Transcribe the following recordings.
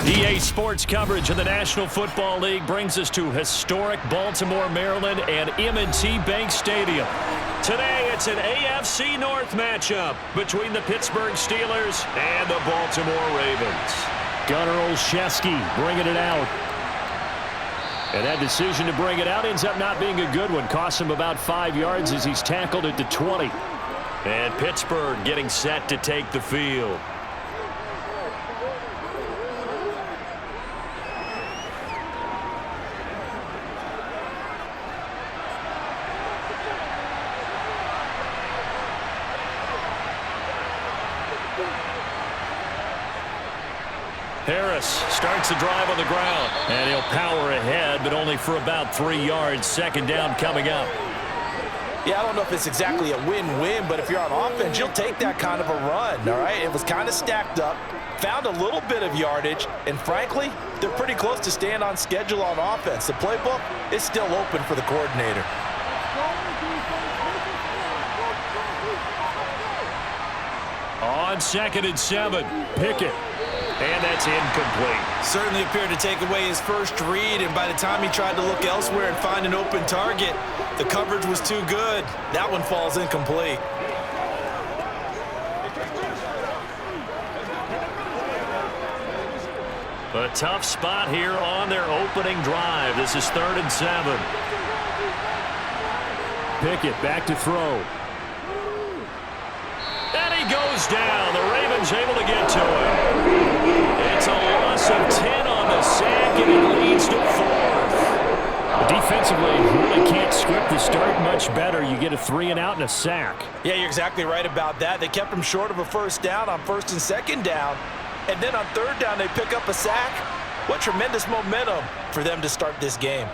EA Sports coverage of the National Football League brings us to historic Baltimore, Maryland and M&T Bank Stadium. Today, it's an AFC North matchup between the Pittsburgh Steelers and the Baltimore Ravens. Gunnar Olszewski bringing it out. And that decision to bring it out ends up not being a good one. Costs him about 5 yards as he's tackled at the 20. And Pittsburgh getting set to take the field. Harris starts the drive on the ground, and he'll power ahead, but only for about 3 yards. Second down coming up. Yeah, I don't know if it's exactly a win-win, but if you're on offense, you'll take that kind of a run, all right? It was kind of stacked up, found a little bit of yardage, and frankly, they're pretty close to staying on schedule on offense. The playbook is still open for the coordinator. On 2nd and 7, Pickett. And that's incomplete. Certainly appeared to take away his first read, and by the time he tried to look elsewhere and find an open target, the coverage was too good. That one falls incomplete. A tough spot here on their opening drive. This is 3rd and 7. Pickett back to throw. And he goes down. The Ravens able to get to him. It's a loss of 10 on the sack, and it leads to 4th. Defensively, you really can't script the start much better. You get a 3 and out and a sack. Yeah, you're exactly right about that. They kept him short of a first down on 1st and 2nd down. And then on 3rd down, they pick up a sack. What tremendous momentum for them to start this game.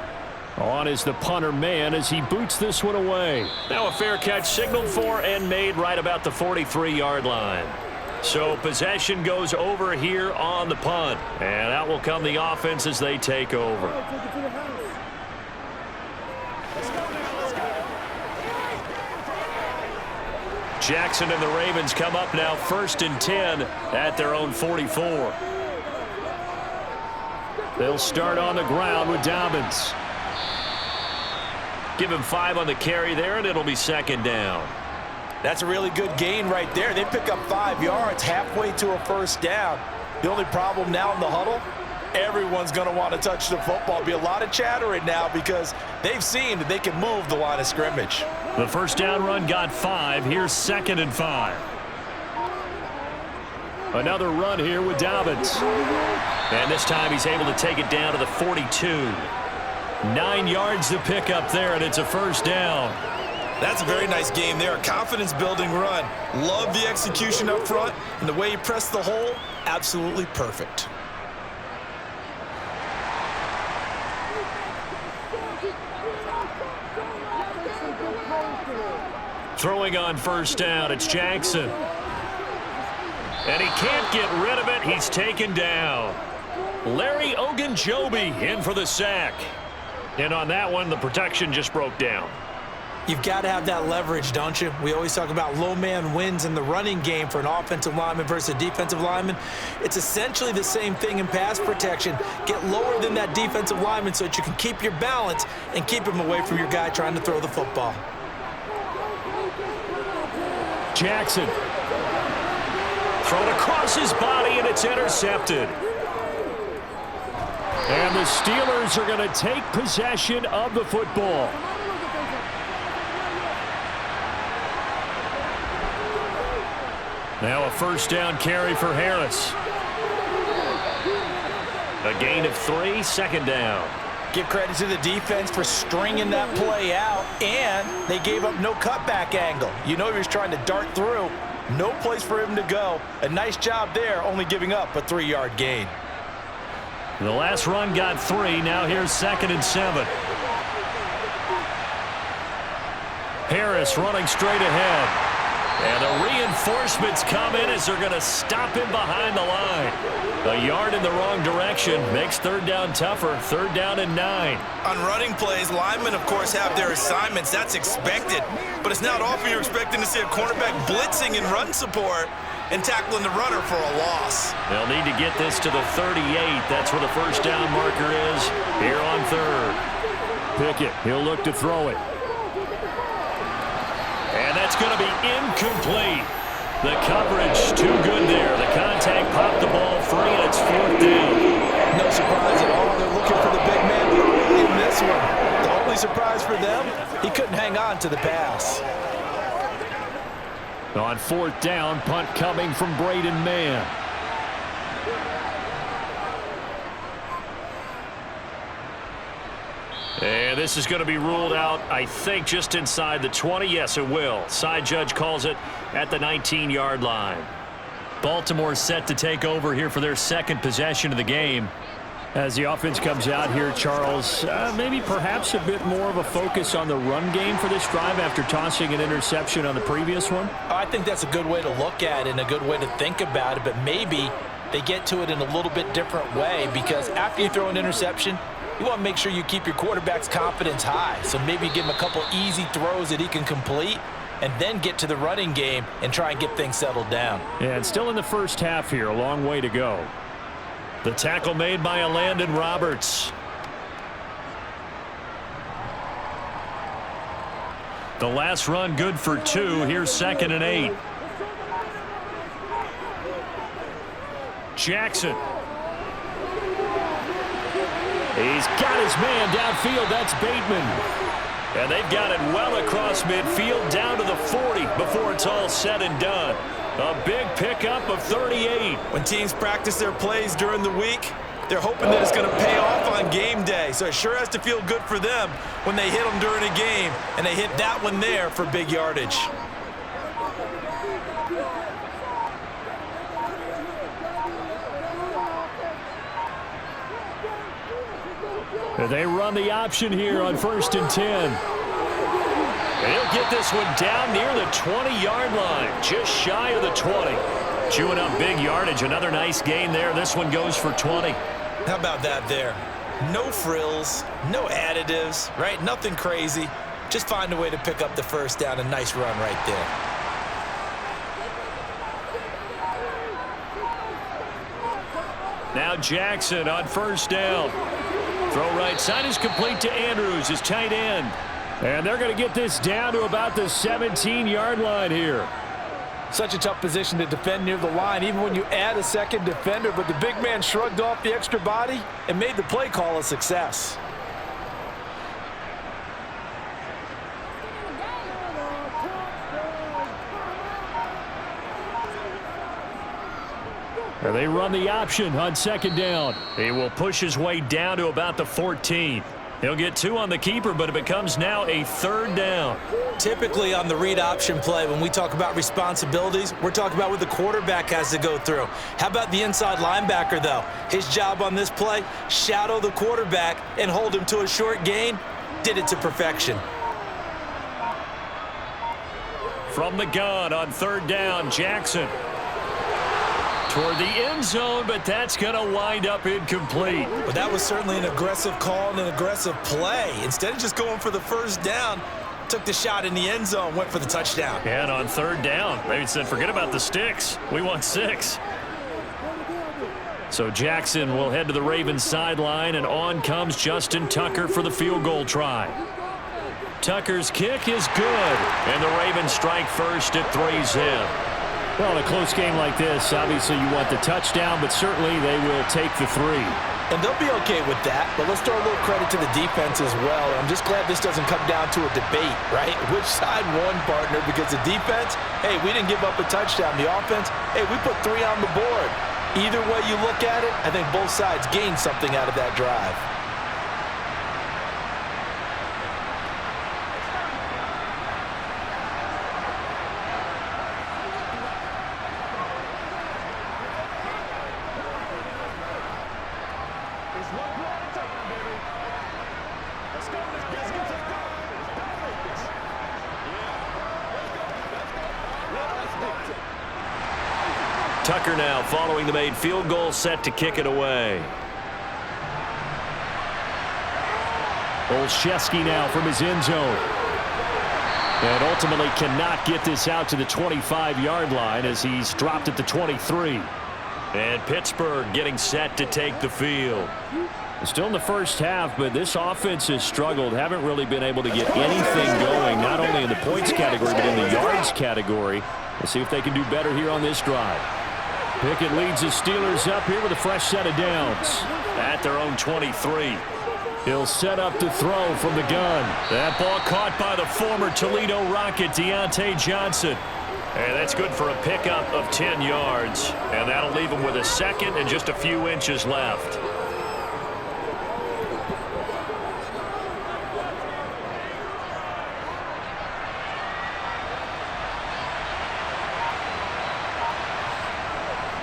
On is the punter man as he boots this one away. Now a fair catch signaled for and made right about the 43-yard line. So possession goes over here on the punt. And out will come the offense as they take over. Jackson and the Ravens come up now 1st and 10 at their own 44. They'll start on the ground with Dobbins. Give him 5 on the carry there, and it'll be 2nd down. That's a really good gain right there. They pick up 5 yards halfway to a first down. The only problem now in the huddle, everyone's going to want to touch the football. Be a lot of chattering now because they've seen that they can move the line of scrimmage. The first down run got 5. Here's 2nd and 5. Another run here with Dobbins. And this time he's able to take it down to the 42. 9 yards to pick up there, and it's a first down. That's a very nice game there. A confidence-building run. Love the execution up front, and the way he pressed the hole, absolutely perfect. Throwing on first down, it's Jackson. And he can't get rid of it. He's taken down. Larry Ogunjobi in for the sack. And on that one, the protection just broke down. You've got to have that leverage, don't you? We always talk about low man wins in the running game for an offensive lineman versus a defensive lineman. It's essentially the same thing in pass protection. Get lower than that defensive lineman so that you can keep your balance and keep him away from your guy trying to throw the football. Jackson. Thrown across his body, and it's intercepted. And the Steelers are going to take possession of the football. Now a first down carry for Harris. A gain of 3, 2nd down. Give credit to the defense for stringing that play out, and they gave up no cutback angle. You know he was trying to dart through. No place for him to go. A nice job there, only giving up a 3-yard gain. The last run got 3. Now here's 2nd and 7. Harris running straight ahead. And the reinforcements come in as they're going to stop him behind the line. A yard in the wrong direction makes 3rd down tougher. 3rd down and 9. On running plays, linemen, of course, have their assignments. That's expected. But it's not often you're expecting to see a cornerback blitzing in run support. and tackling the runner for a loss. They'll need to get this to the 38. That's where the first down marker is here on third. Pickett, he'll look to throw it. And that's going to be incomplete. The coverage too good there. The contact popped the ball free, and it's fourth down. No surprise at all. They're looking for the big man early in this one. The only surprise for them, he couldn't hang on to the pass. On fourth down, punt coming from Braden Mann. And this is going to be ruled out, I think, just inside the 20. Yes, it will. Side judge calls it at the 19-yard line. Baltimore set to take over here for their second possession of the game. As the offense comes out here, Charles, maybe perhaps a bit more of a focus on the run game for this drive after tossing an interception on the previous one? I think that's a good way to look at it and a good way to think about it, but maybe they get to it in a little bit different way, because after you throw an interception, you want to make sure you keep your quarterback's confidence high. So maybe give him a couple easy throws that he can complete and then get to the running game and try and get things settled down. Yeah, and still in the first half here, a long way to go. The tackle made by Landon Roberts. The last run good for 2. Here's 2nd and 8. Jackson. He's got his man downfield. That's Bateman. And they've got it well across midfield down to the 40 before it's all said and done. A big pickup of 38. When teams practice their plays during the week, they're hoping that it's going to pay off on game day. So it sure has to feel good for them when they hit them during a game, and they hit that one there for big yardage. They run the option here on 1st and 10. They'll get this one down near the 20-yard line, just shy of the 20. Chewing up big yardage, another nice gain there. This one goes for 20. How about that there? No frills, no additives, right? Nothing crazy. Just find a way to pick up the first down. A nice run right there. Now Jackson on 1st down. Throw right side is complete to Andrews, his tight end. And they're going to get this down to about the 17-yard line here. Such a tough position to defend near the line, even when you add a second defender. But the big man shrugged off the extra body and made the play call a success. They run the option on 2nd down. He will push his way down to about the 14. He'll get 2 on the keeper, but it becomes now a 3rd down. Typically on the read option play, when we talk about responsibilities, we're talking about what the quarterback has to go through. How about the inside linebacker, though? His job on this play, shadow the quarterback and hold him to a short gain. Did it to perfection. From the gun on 3rd down, Jackson. Toward the end zone, but that's going to wind up incomplete. Well, that was certainly an aggressive call and an aggressive play. Instead of just going for the first down, took the shot in the end zone, went for the touchdown. And on 3rd down, maybe said, forget about the sticks. We want 6. So Jackson will head to the Ravens sideline, and on comes Justin Tucker for the field goal try. Tucker's kick is good, and the Ravens strike first at 3's in. Well, in a close game like this, obviously you want the touchdown, but certainly they will take the 3. And they'll be okay with that, but let's throw a little credit to the defense as well. I'm just glad this doesn't come down to a debate, right? Which side won, partner? Because the defense, hey, we didn't give up a touchdown. The offense, hey, we put 3 on the board. Either way you look at it, I think both sides gained something out of that drive. Tucker now following the made field goal, set to kick it away. Olszewski now from his end zone. And ultimately cannot get this out to the 25-yard line as he's dropped at the 23. And Pittsburgh getting set to take the field. Still in the first half, but this offense has struggled. Haven't really been able to get anything going, not only in the points category, but in the yards category. Let's see if they can do better here on this drive. Pickett leads the Steelers up here with a fresh set of downs at their own 23. He'll set up to throw from the gun. That ball caught by the former Toledo Rocket, Deontay Johnson. And that's good for a pickup of 10 yards. And that'll leave him with a second and just a few inches left.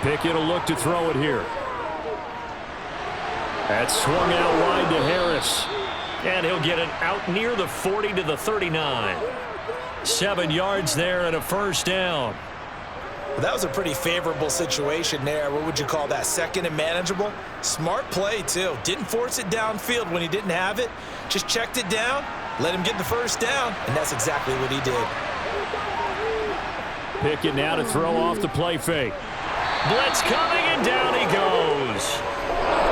Pickett will look to throw it here. That's swung out wide to Harris. And he'll get it out near the 40 to the 39. 7 yards there and a first down. That was a pretty favorable situation there. What would you call that? Second and manageable? Smart play, too. Didn't force it downfield when he didn't have it. Just checked it down, let him get the first down, and that's exactly what he did. Pickett now to throw off the play fake. Blitz coming, and down he goes.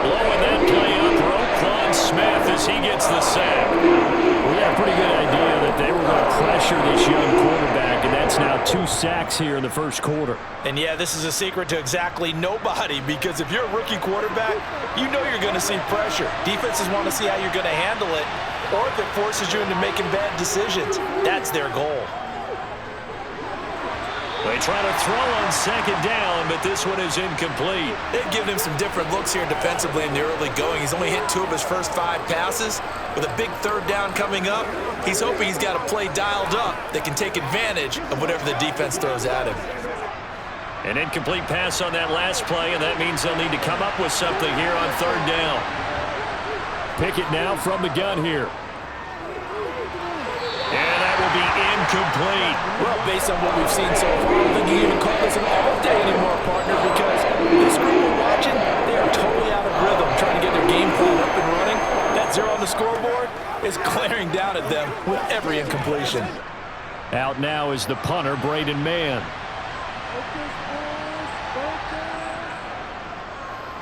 Blowing that play up, Roquan Smith as he gets the sack. We had a pretty good idea that they were going to pressure this young quarterback, and that's now 2 sacks here in the first quarter. And, yeah, this is a secret to exactly nobody, because if you're a rookie quarterback, you know you're going to see pressure. Defenses want to see how you're going to handle it, or if it forces you into making bad decisions. That's their goal. They try to throw on second down, but this one is incomplete. They've given him some different looks here defensively in the early going. He's only hit 2 of his first 5 passes. With a big third down coming up, he's hoping he's got a play dialed up that can take advantage of whatever the defense throws at him. An incomplete pass on that last play, and that means they'll need to come up with something here on third down. Pickett now from the gun here. And that will be incomplete. Well, based on what we've seen so far, I don't think you even call this an off day anymore, partner, because this group we're watching, they are totally out of rhythm, trying to get their game plan up and running. That 0 on the scoreboard is glaring down at them with every incompletion. Out now is the punter, Braden Mann.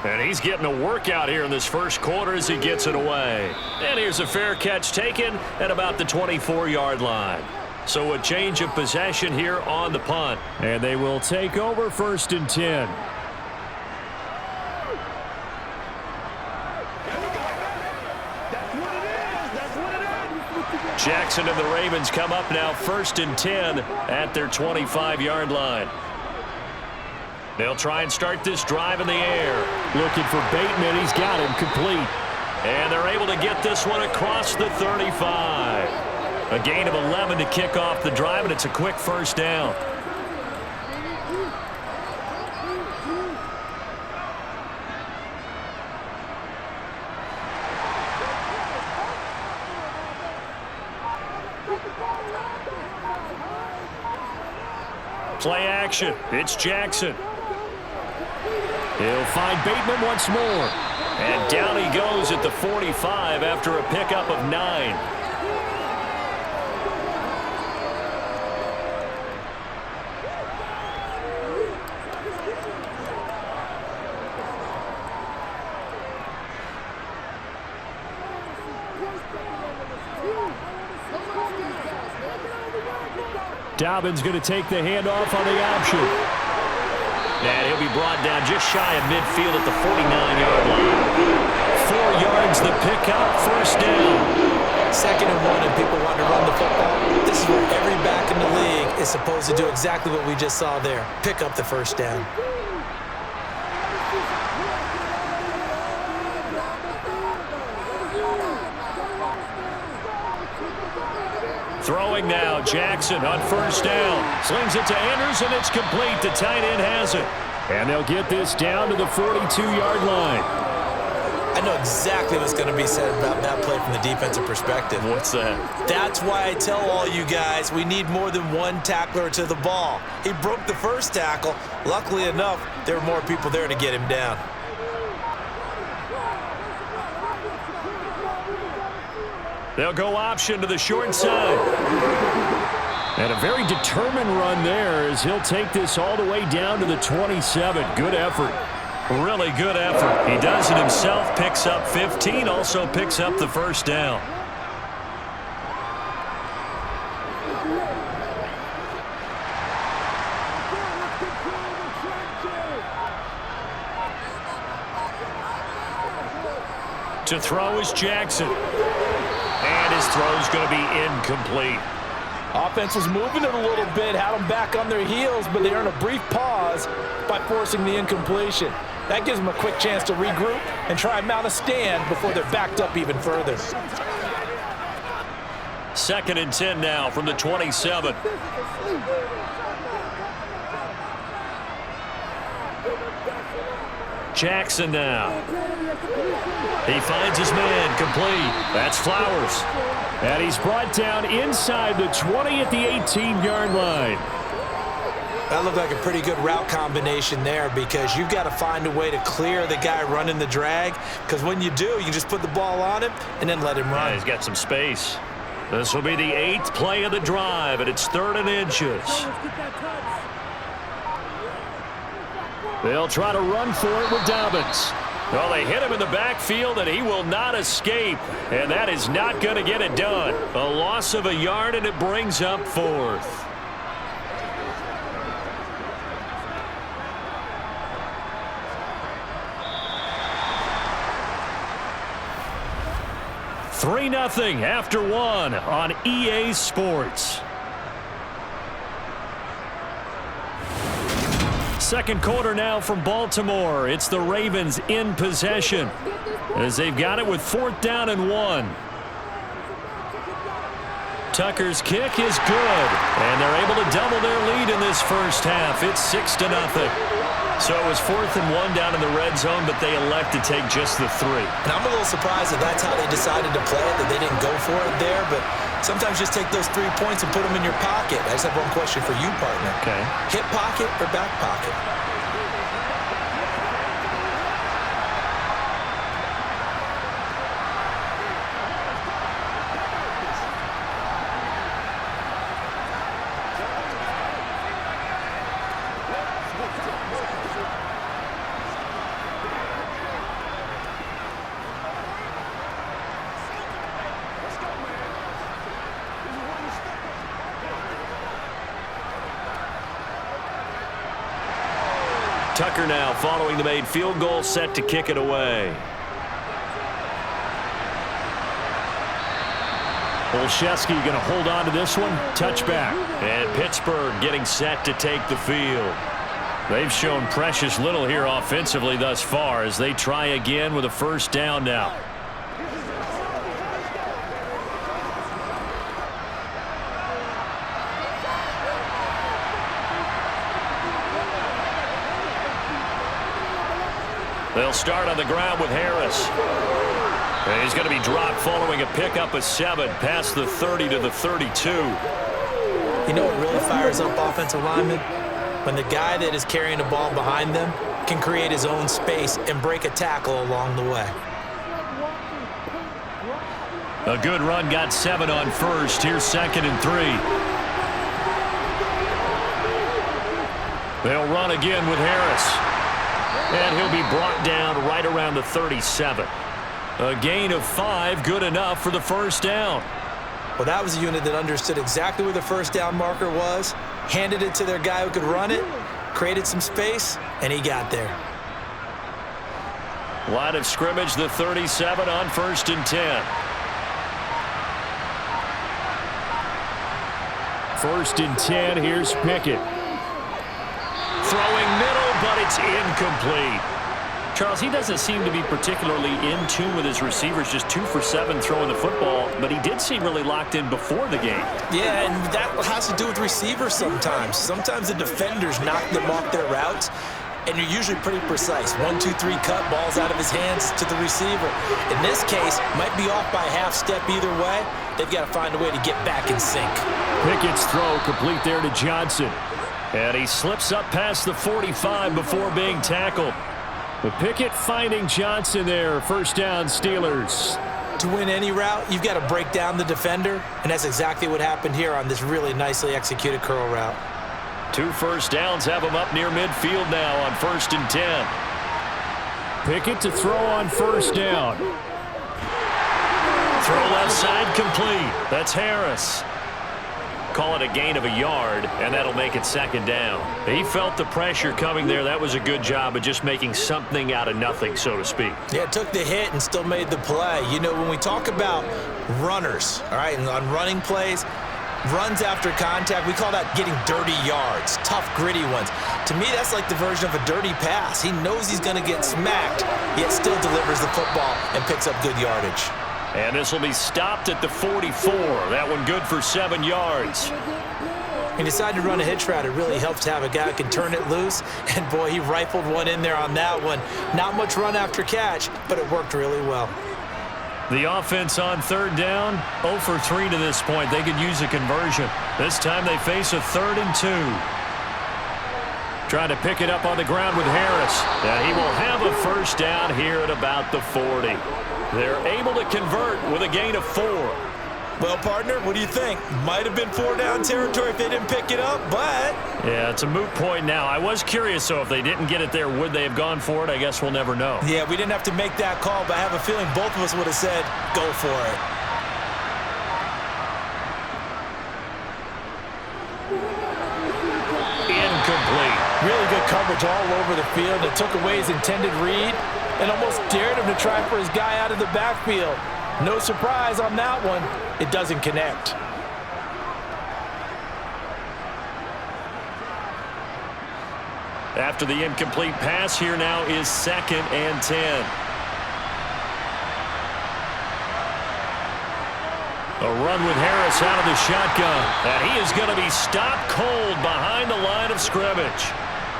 And he's getting a workout here in this first quarter as he gets it away. And here's a fair catch taken at about the 24-yard line. So a change of possession here on the punt. And they will take over 1st and 10. Jackson and the Ravens come up now 1st and 10 at their 25-yard line. They'll try and start this drive in the air. Looking for Bateman. He's got him complete. And they're able to get this one across the 35. A gain of 11 to kick off the drive, and it's a quick first down. Play action. It's Jackson. He'll find Bateman once more. And down he goes at the 45 after a pickup of 9. Dobbins going to take the handoff on the option. And he'll be brought down just shy of midfield at the 49-yard line. 4 yards the pickup, first down. 2nd and 1 and people want to run the football. This is where every back in the league is supposed to do exactly what we just saw there. Pick up the first down. Throwing now, Jackson on first down. Slings it to Andrews, and it's complete. The tight end has it. And they'll get this down to the 42-yard line. I know exactly what's going to be said about that play from the defensive perspective. What's that? That's why I tell all you guys we need more than one tackler to the ball. He broke the first tackle. Luckily enough, there were more people there to get him down. They'll go option to the short side. And a very determined run there as he'll take this all the way down to the 27. Good effort. Really good effort. He does it himself, picks up 15, also picks up the first down. To throw is Jackson. And his throw's going to be incomplete. Offense was moving it a little bit, had them back on their heels, but they earn a brief pause by forcing the incompletion. That gives them a quick chance to regroup and try and mount a stand before they're backed up even further. 2nd and 10 now from the 27. Jackson now. He finds his man, complete. That's Flowers. And he's brought down inside the 20 at the 18-yard line. That looked like a pretty good route combination there because you've got to find a way to clear the guy running the drag, because when you do, you can just put the ball on him and then let him run. Yeah, he's got some space. This will be the 8th play of the drive, and it's 3rd and inches. They'll try to run for it with Dobbins. Well, they hit him in the backfield, and he will not escape. And that is not going to get it done. A loss of a yard, and it brings up 4th. Three 3-0 after 1 on EA Sports. Second quarter now from Baltimore. It's the Ravens in possession as they've got it with 4th down and 1. Tucker's kick is good, and they're able to double their lead in this first half. It's 6-0. So it was 4th and 1 down in the red zone, but they elect to take just the 3. And I'm a little surprised that that's how they decided to play it, that they didn't go for it there. But sometimes just take those 3 points and put them in your pocket. I just have one question for you, partner. Okay. Hip pocket or back pocket? Tucker now following the made field goal, set to kick it away. Olszewski going to hold on to this one. Touchback. And Pittsburgh getting set to take the field. They've shown precious little here offensively thus far as they try again with a first down now. They'll start on the ground with Harris. And he's going to be dropped following a pickup of 7 past the 30 to the 32. You know what really fires up offensive linemen? When the guy that is carrying the ball behind them can create his own space and break a tackle along the way. A good run got 7 on first. Here's 2nd and 3. They'll run again with Harris. And he'll be brought down right around the 37. A gain of 5, good enough for the first down. Well, that was a unit that understood exactly where the first down marker was, handed it to their guy who could run it, created some space, and he got there. Line of scrimmage, the 37 on 1st and 10. 1st and 10, here's Pickett. Throwing middle, but it's incomplete. Charles, he doesn't seem to be particularly in tune with his receivers, just 2 for 7 throwing the football, but he did seem really locked in before the game. Yeah, and that has to do with receivers sometimes. Sometimes the defenders knock them off their routes, and you're usually pretty precise. 1, 2, 3 cut, balls out of his hands to the receiver. In this case, might be off by a half step either way. They've got to find a way to get back in sync. Pickett's throw complete there to Johnson. And he slips up past the 45 before being tackled. But Pickett finding Johnson there. First down, Steelers. To win any route, you've got to break down the defender, and that's exactly what happened here on this really nicely executed curl route. 2 first downs have him up near midfield now on 1st and 10. Pickett to throw on 1st down. Throw left side complete. That's Harris. Call it a gain of a yard, and that'll make it 2nd down. He felt the pressure coming there. That was a good job of just making something out of nothing, so to speak. Yeah, took the hit and still made the play. You know, when we talk about runners, all right, and on running plays, runs after contact, we call that getting dirty yards, tough, gritty ones. To me, that's like the version of a dirty pass. He knows he's going to get smacked, yet still delivers the football and picks up good yardage. And this will be stopped at the 44. That one good for 7 yards. He decided to run a hitch route. It really helps to have a guy who can turn it loose. And, boy, he rifled one in there on that one. Not much run after catch, but it worked really well. The offense on 3rd down, 0 for 3 to this point. They could use a conversion. This time they face a 3rd and 2. Trying to pick it up on the ground with Harris. And he will have a 1st down here at about the 40. They're able to convert with a gain of 4. Well, partner, what do you think? Might have been 4-down territory if they didn't pick it up, but... Yeah, it's a moot point now. I was curious, so if they didn't get it there, would they have gone for it? I guess we'll never know. Yeah, we didn't have to make that call, but I have a feeling both of us would have said, go for it. Incomplete. Really good coverage all over the field. It took away his intended read and almost dared him to try for his guy out of the backfield. No surprise on that one. It doesn't connect. After the incomplete pass, here now is 2nd and 10. A run with Harris out of the shotgun. And he is going to be stopped cold behind the line of scrimmage.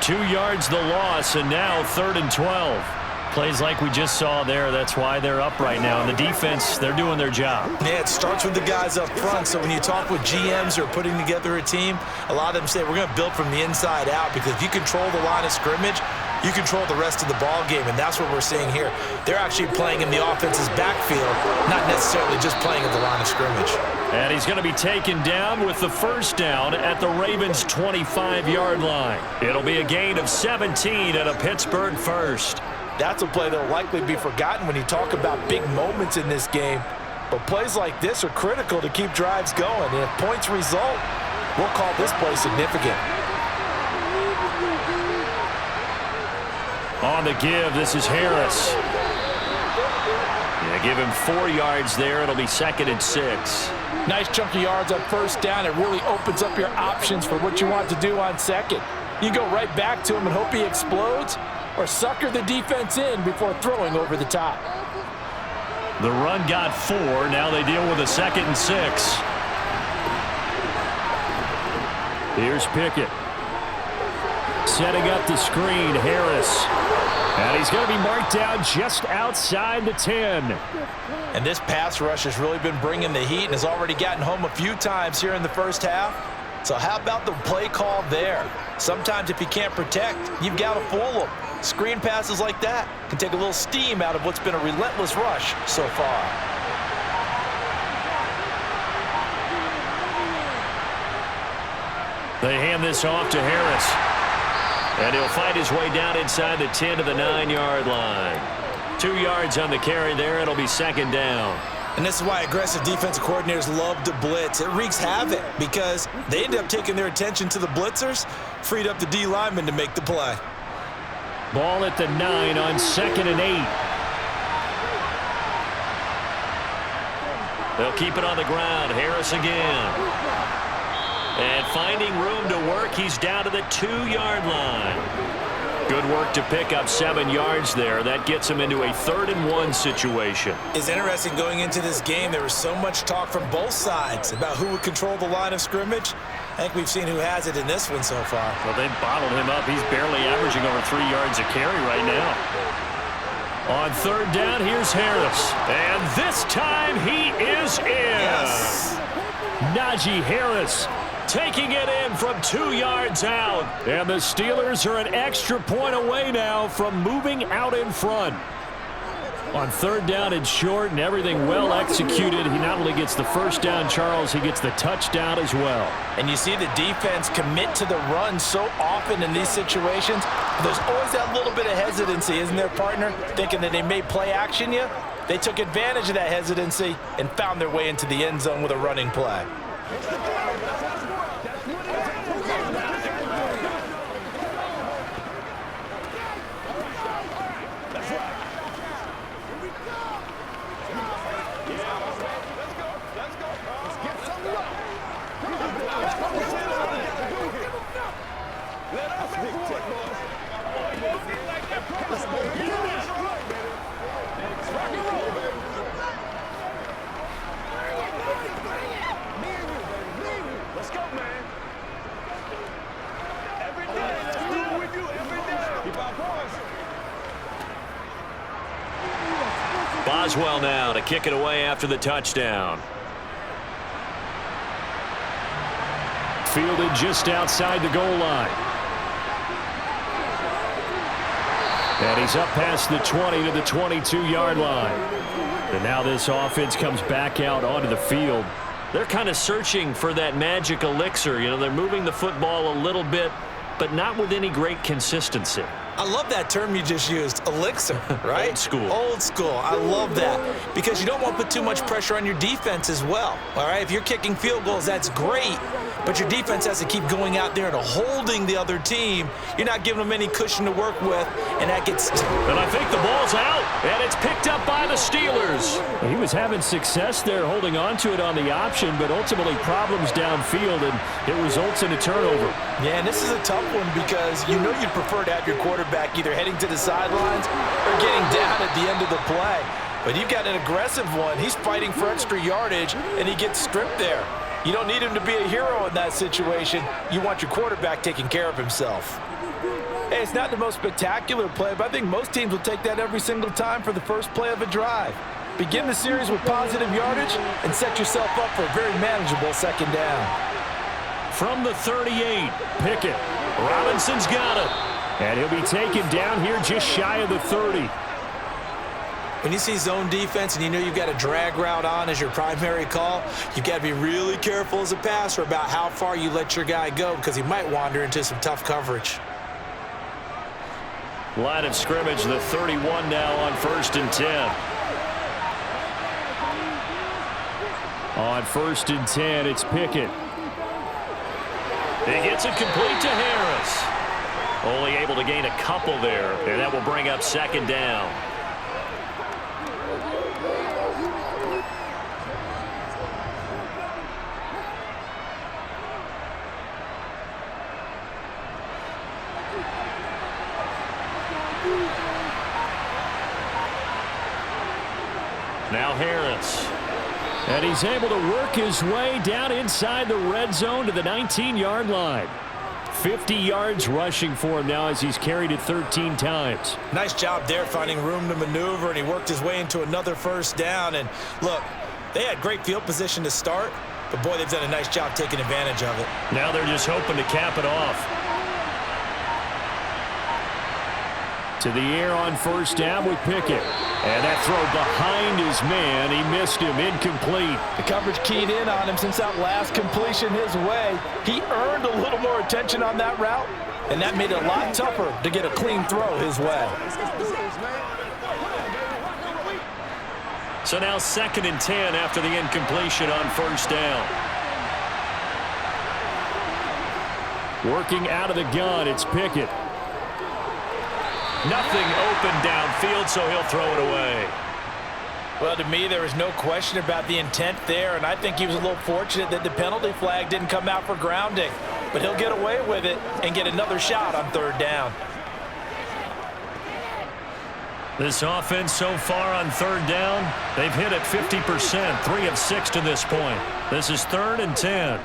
2 yards the loss, and now 3rd and 12. Plays like we just saw there. That's why they're up right now. And the defense, they're doing their job. Yeah, it starts with the guys up front. So when you talk with GMs who are putting together a team, a lot of them say we're going to build from the inside out, because if you control the line of scrimmage, you control the rest of the ball game, and that's what we're seeing here. They're actually playing in the offense's backfield, not necessarily just playing at the line of scrimmage. And he's going to be taken down with the 1st down at the Ravens' 25-yard line. It'll be a gain of 17 and a Pittsburgh 1st. That's a play that will likely be forgotten when you talk about big moments in this game. But plays like this are critical to keep drives going. And if points result, we'll call this play significant. On the give, this is Harris. Yeah, give him 4 yards there. It'll be 2nd and 6. Nice chunk of yards on 1st down. It really opens up your options for what you want to do on 2nd. You go right back to him and hope he explodes, or sucker the defense in before throwing over the top. The run got 4. Now they deal with a 2nd and 6. Here's Pickett. Setting up the screen, Harris. And he's going to be marked down just outside the 10. And this pass rush has really been bringing the heat and has already gotten home a few times here in the 1st half. So how about the play call there? Sometimes if you can't protect, you've got to fool them. Screen passes like that can take a little steam out of what's been a relentless rush so far. They hand this off to Harris. And he'll find his way down inside the 10 to the 9-yard line. 2 yards on the carry there. It'll be 2nd down. And this is why aggressive defensive coordinators love to blitz. It wreaks havoc because they end up taking their attention to the blitzers, freed up the D lineman to make the play. Ball at the 9 on 2nd and 8. They'll keep it on the ground. Harris again. And finding room to work, he's down to the 2-yard line. Good work to pick up 7 yards there. That gets him into a 3rd and 1 situation. It's interesting going into this game. There was so much talk from both sides about who would control the line of scrimmage. I think we've seen who has it in this one so far. Well, they've bottled him up. He's barely averaging over 3 yards a carry right now. On 3rd down, here's Harris. And this time he is in. Yes. Najee Harris taking it in from 2 yards out. And the Steelers are an extra point away now from moving out in front. On third down and short and everything well executed, he not only gets the first down, Charles, he gets the touchdown as well. And you see the defense commit to the run so often in these situations. There's always that little bit of hesitancy, isn't there, partner? Thinking that they may play action you. They took advantage of that hesitancy and found their way into the end zone with a running play. Boswell now to kick it away after the touchdown. Fielded just outside the goal line. And he's up past the 20 to the 22-yard line. And now this offense comes back out onto the field. They're kind of searching for that magic elixir. You know, they're moving the football a little bit, but not with any great consistency. I love that term you just used, elixir, right? Old school. Old school. I love that because you don't want to put too much pressure on your defense as well, all right? If you're kicking field goals, that's great, but your defense has to keep going out there and holding the other team. You're not giving them any cushion to work with, and that gets... And I think the ball's out, and it's picked up by the Steelers. He was having success there holding on to it on the option, but ultimately problems downfield, and it results in a turnover. Yeah, and this is a tough one because you know you'd prefer to have your quarterback either heading to the sidelines or getting down at the end of the play. But you've got an aggressive one. He's fighting for extra yardage, and he gets stripped there. You don't need him to be a hero in that situation. You want your quarterback taking care of himself. Hey, it's not the most spectacular play, but I think most teams will take that every single time for the first play of a drive. Begin the series with positive yardage and set yourself up for a very manageable second down. From the 38, Pickett. Robinson's got it. And he'll be taken down here just shy of the 30. When you see zone defense and you know you've got a drag route on as your primary call, you've got to be really careful as a passer about how far you let your guy go because he might wander into some tough coverage. Line of scrimmage, the 31 now on 1st and 10. On 1st and 10, it's Pickett. He gets it complete to Harris. Only able to gain a couple there, and that will bring up 2nd down. Now Harris. And he's able to work his way down inside the red zone to the 19-yard line. 50 yards rushing for him now as he's carried it 13 times. Nice job there finding room to maneuver, and he worked his way into another 1st down. And look, they had great field position to start, but boy, they've done a nice job taking advantage of it. Now they're just hoping to cap it off. To the air on 1st down with Pickett. And that throw behind his man. He missed him. Incomplete. The coverage keyed in on him since that last completion his way. He earned a little more attention on that route, and that made it a lot tougher to get a clean throw his way. So now 2nd and 10 after the incompletion on 1st down. Working out of the gun, it's Pickett. Nothing open downfield, so he'll throw it away. Well, to me, there was no question about the intent there, and I think he was a little fortunate that the penalty flag didn't come out for grounding. But he'll get away with it and get another shot on 3rd down. This offense so far on 3rd down, they've hit it 50%, 3 of 6 to this point. This is 3rd and 10.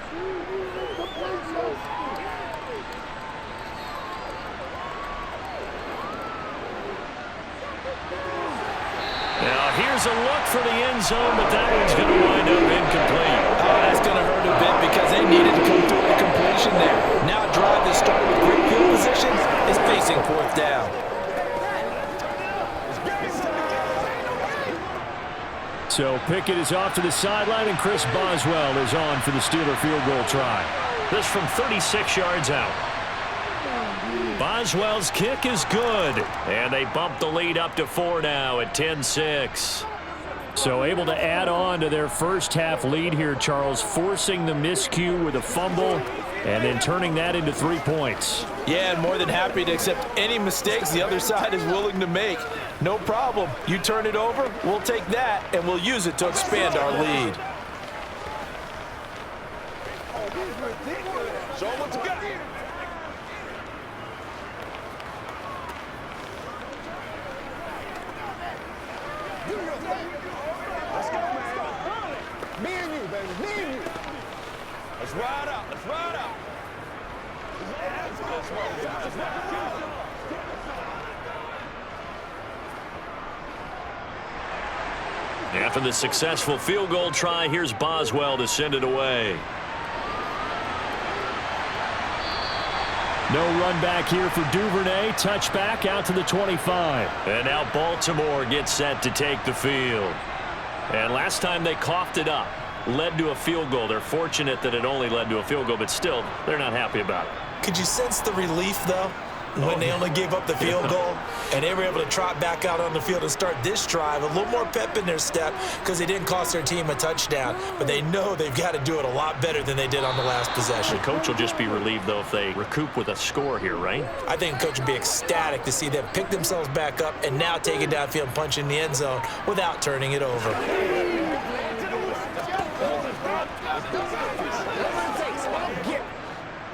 Here's a look for the end zone, but that one's going to wind up incomplete. Oh, that's going to hurt a bit because they needed to come through the completion there. Now a drive that started with great field position is facing 4th down. So Pickett is off to the sideline, and Chris Boswell is on for the Steeler field goal try. This from 36 yards out. Boswell's kick is good, and they bump the lead up to 4 now at 10-6. So able to add on to their first half lead here, Charles, forcing the miscue with a fumble and then turning that into 3 points. Yeah, and more than happy to accept any mistakes the other side is willing to make. No problem. You turn it over, we'll take that, and we'll use it to expand our lead. Show them what you got. Let's go, man. Me and you, baby. Me and you. Let's ride out. Let's ride out. After the successful field goal try, here's Boswell to send it away. No run back here for Duvernay. Touchback out to the 25. And now Baltimore gets set to take the field. And last time they coughed it up, led to a field goal. They're fortunate that it only led to a field goal, but still, they're not happy about it. Could you sense the relief, though, when they only gave up the field goal and they were able to trot back out on the field and start this drive? A little more pep in their step because they didn't cost their team a touchdown, but they know they've got to do it a lot better than they did on the last possession. The coach will just be relieved, though, if they recoup with a score here, right? I think the coach would be ecstatic to see them pick themselves back up and now take it downfield and punch in the end zone without turning it over.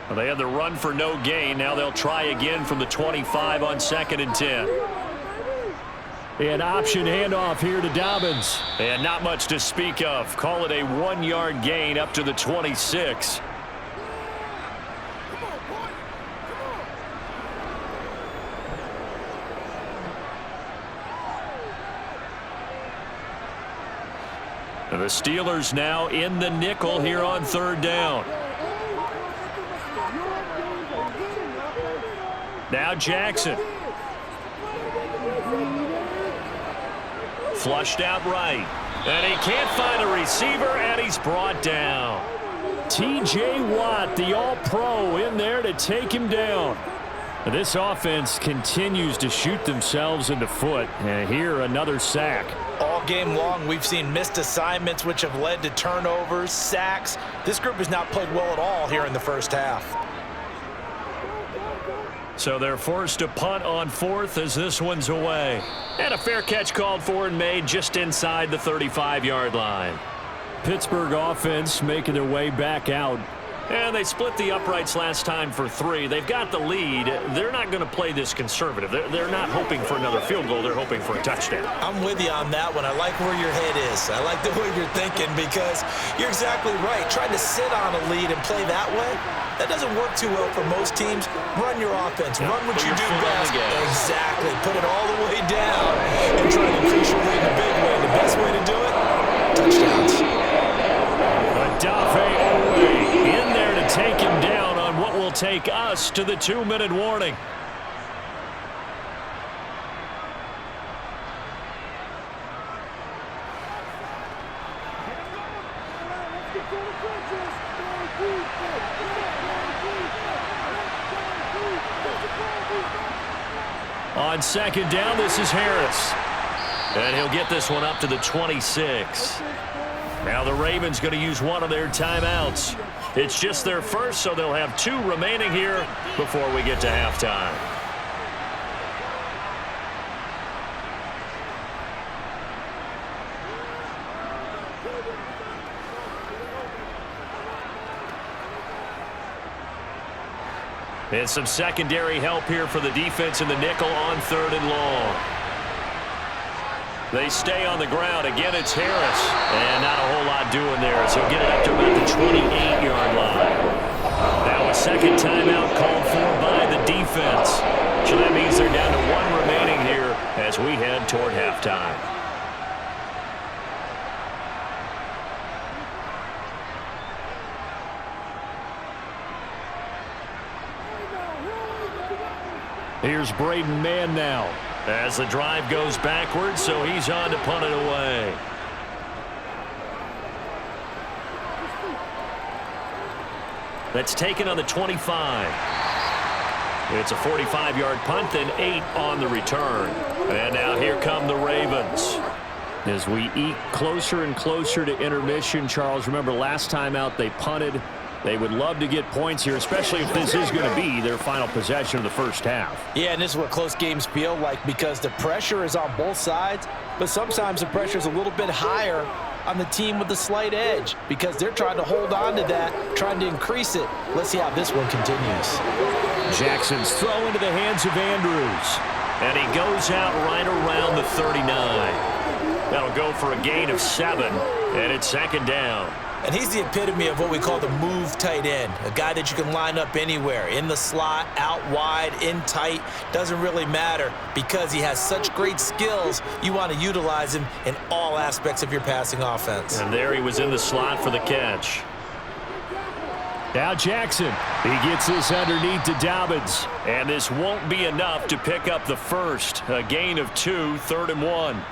Well, they had the run for no gain. Now they'll try again from the 25 on 2nd and 10. An option handoff here to Dobbins. And not much to speak of. Call it a 1-yard gain up to the 26. The Steelers now in the nickel here on 3rd down. Now Jackson. Flushed out right. And he can't find a receiver, and he's brought down. T.J. Watt, the all-pro, in there to take him down. This offense continues to shoot themselves in the foot. And here, another sack. All game long, we've seen missed assignments, which have led to turnovers, sacks. This group has not played well at all here in the first half. So they're forced to punt on 4th as this one's away. And a fair catch called for and made just inside the 35-yard line. Pittsburgh offense making their way back out. And they split the uprights last time for 3. They've got the lead. They're not going to play this conservative. They're not hoping for another field goal. They're hoping for a touchdown. I'm with you on that one. I like where your head is. I like the way you're thinking because you're exactly right. Trying to sit on a lead and play that way, that doesn't work too well for most teams. Run your offense. Run what you do best. Exactly. Put it all the way down and try to increase your lead in a big way. The best way to do it, touchdowns. Adafe Owe in there to take him down on what will take us to the 2-minute warning. On 2nd down, this is Harris. And he'll get this one up to the 26. Now the Ravens going to use one of their timeouts. It's just their first, so they'll have 2 remaining here before we get to halftime. And some secondary help here for the defense in the nickel on 3rd and long. They stay on the ground. Again, it's Harris. And not a whole lot doing there. So get it up to about the 28-yard line. Now a second timeout called for by the defense. So that means they're down to 1 remaining here as we head toward halftime. Here's Braden Mann now as the drive goes backwards, so he's on to punt it away. That's taken on the 25. It's a 45-yard punt, then 8 on the return. And now here come the Ravens. As we eke closer and closer to intermission, Charles, remember last time out they punted. They would love to get points here, especially if this is going to be their final possession of the first half. Yeah, and this is what close games feel like because the pressure is on both sides, but sometimes the pressure is a little bit higher on the team with the slight edge because they're trying to hold on to that, trying to increase it. Let's see how this one continues. Jackson's throw into the hands of Andrews, and he goes out right around the 39. That'll go for a gain of 7, and it's second down. And he's the epitome of what we call the move tight end, a guy that you can line up anywhere, in the slot, out wide, in tight, doesn't really matter because he has such great skills. You want to utilize him in all aspects of your passing offense. And there he was in the slot for the catch. Now Jackson, he gets this underneath to Dobbins, and this won't be enough to pick up the first. A gain of 2, 3rd and 1.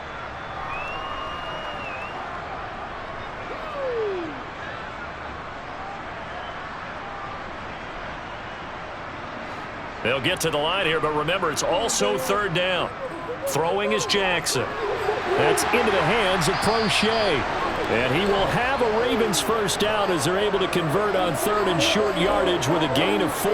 They'll get to the line here, but remember, it's also 3rd down. Throwing is Jackson. That's into the hands of Prochet. And he will have a Ravens first down as they're able to convert on 3rd and short yardage with a gain of 4.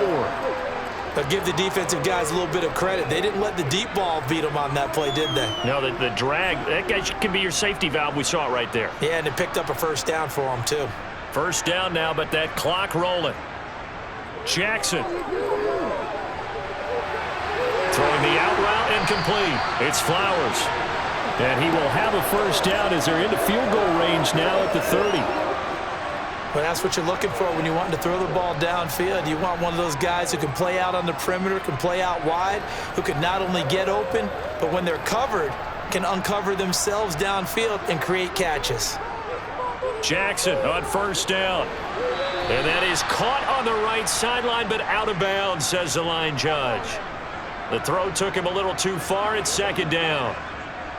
But give the defensive guys a little bit of credit. They didn't let the deep ball beat them on that play, did they? No, the drag, that guy can be your safety valve. We saw it right there. Yeah, and it picked up a first down for them, too. First down now, but that clock rolling. Jackson. Throwing the out route incomplete. It's Flowers. And he will have a first down as they're into field goal range now at the 30. Well, that's what you're looking for when you want to throw the ball downfield. You want one of those guys who can play out on the perimeter, can play out wide, who can not only get open, but when they're covered, can uncover themselves downfield and create catches. Jackson on first down. And that is caught on the right sideline, but out of bounds, says the line judge. The throw took him a little too far. It's second down.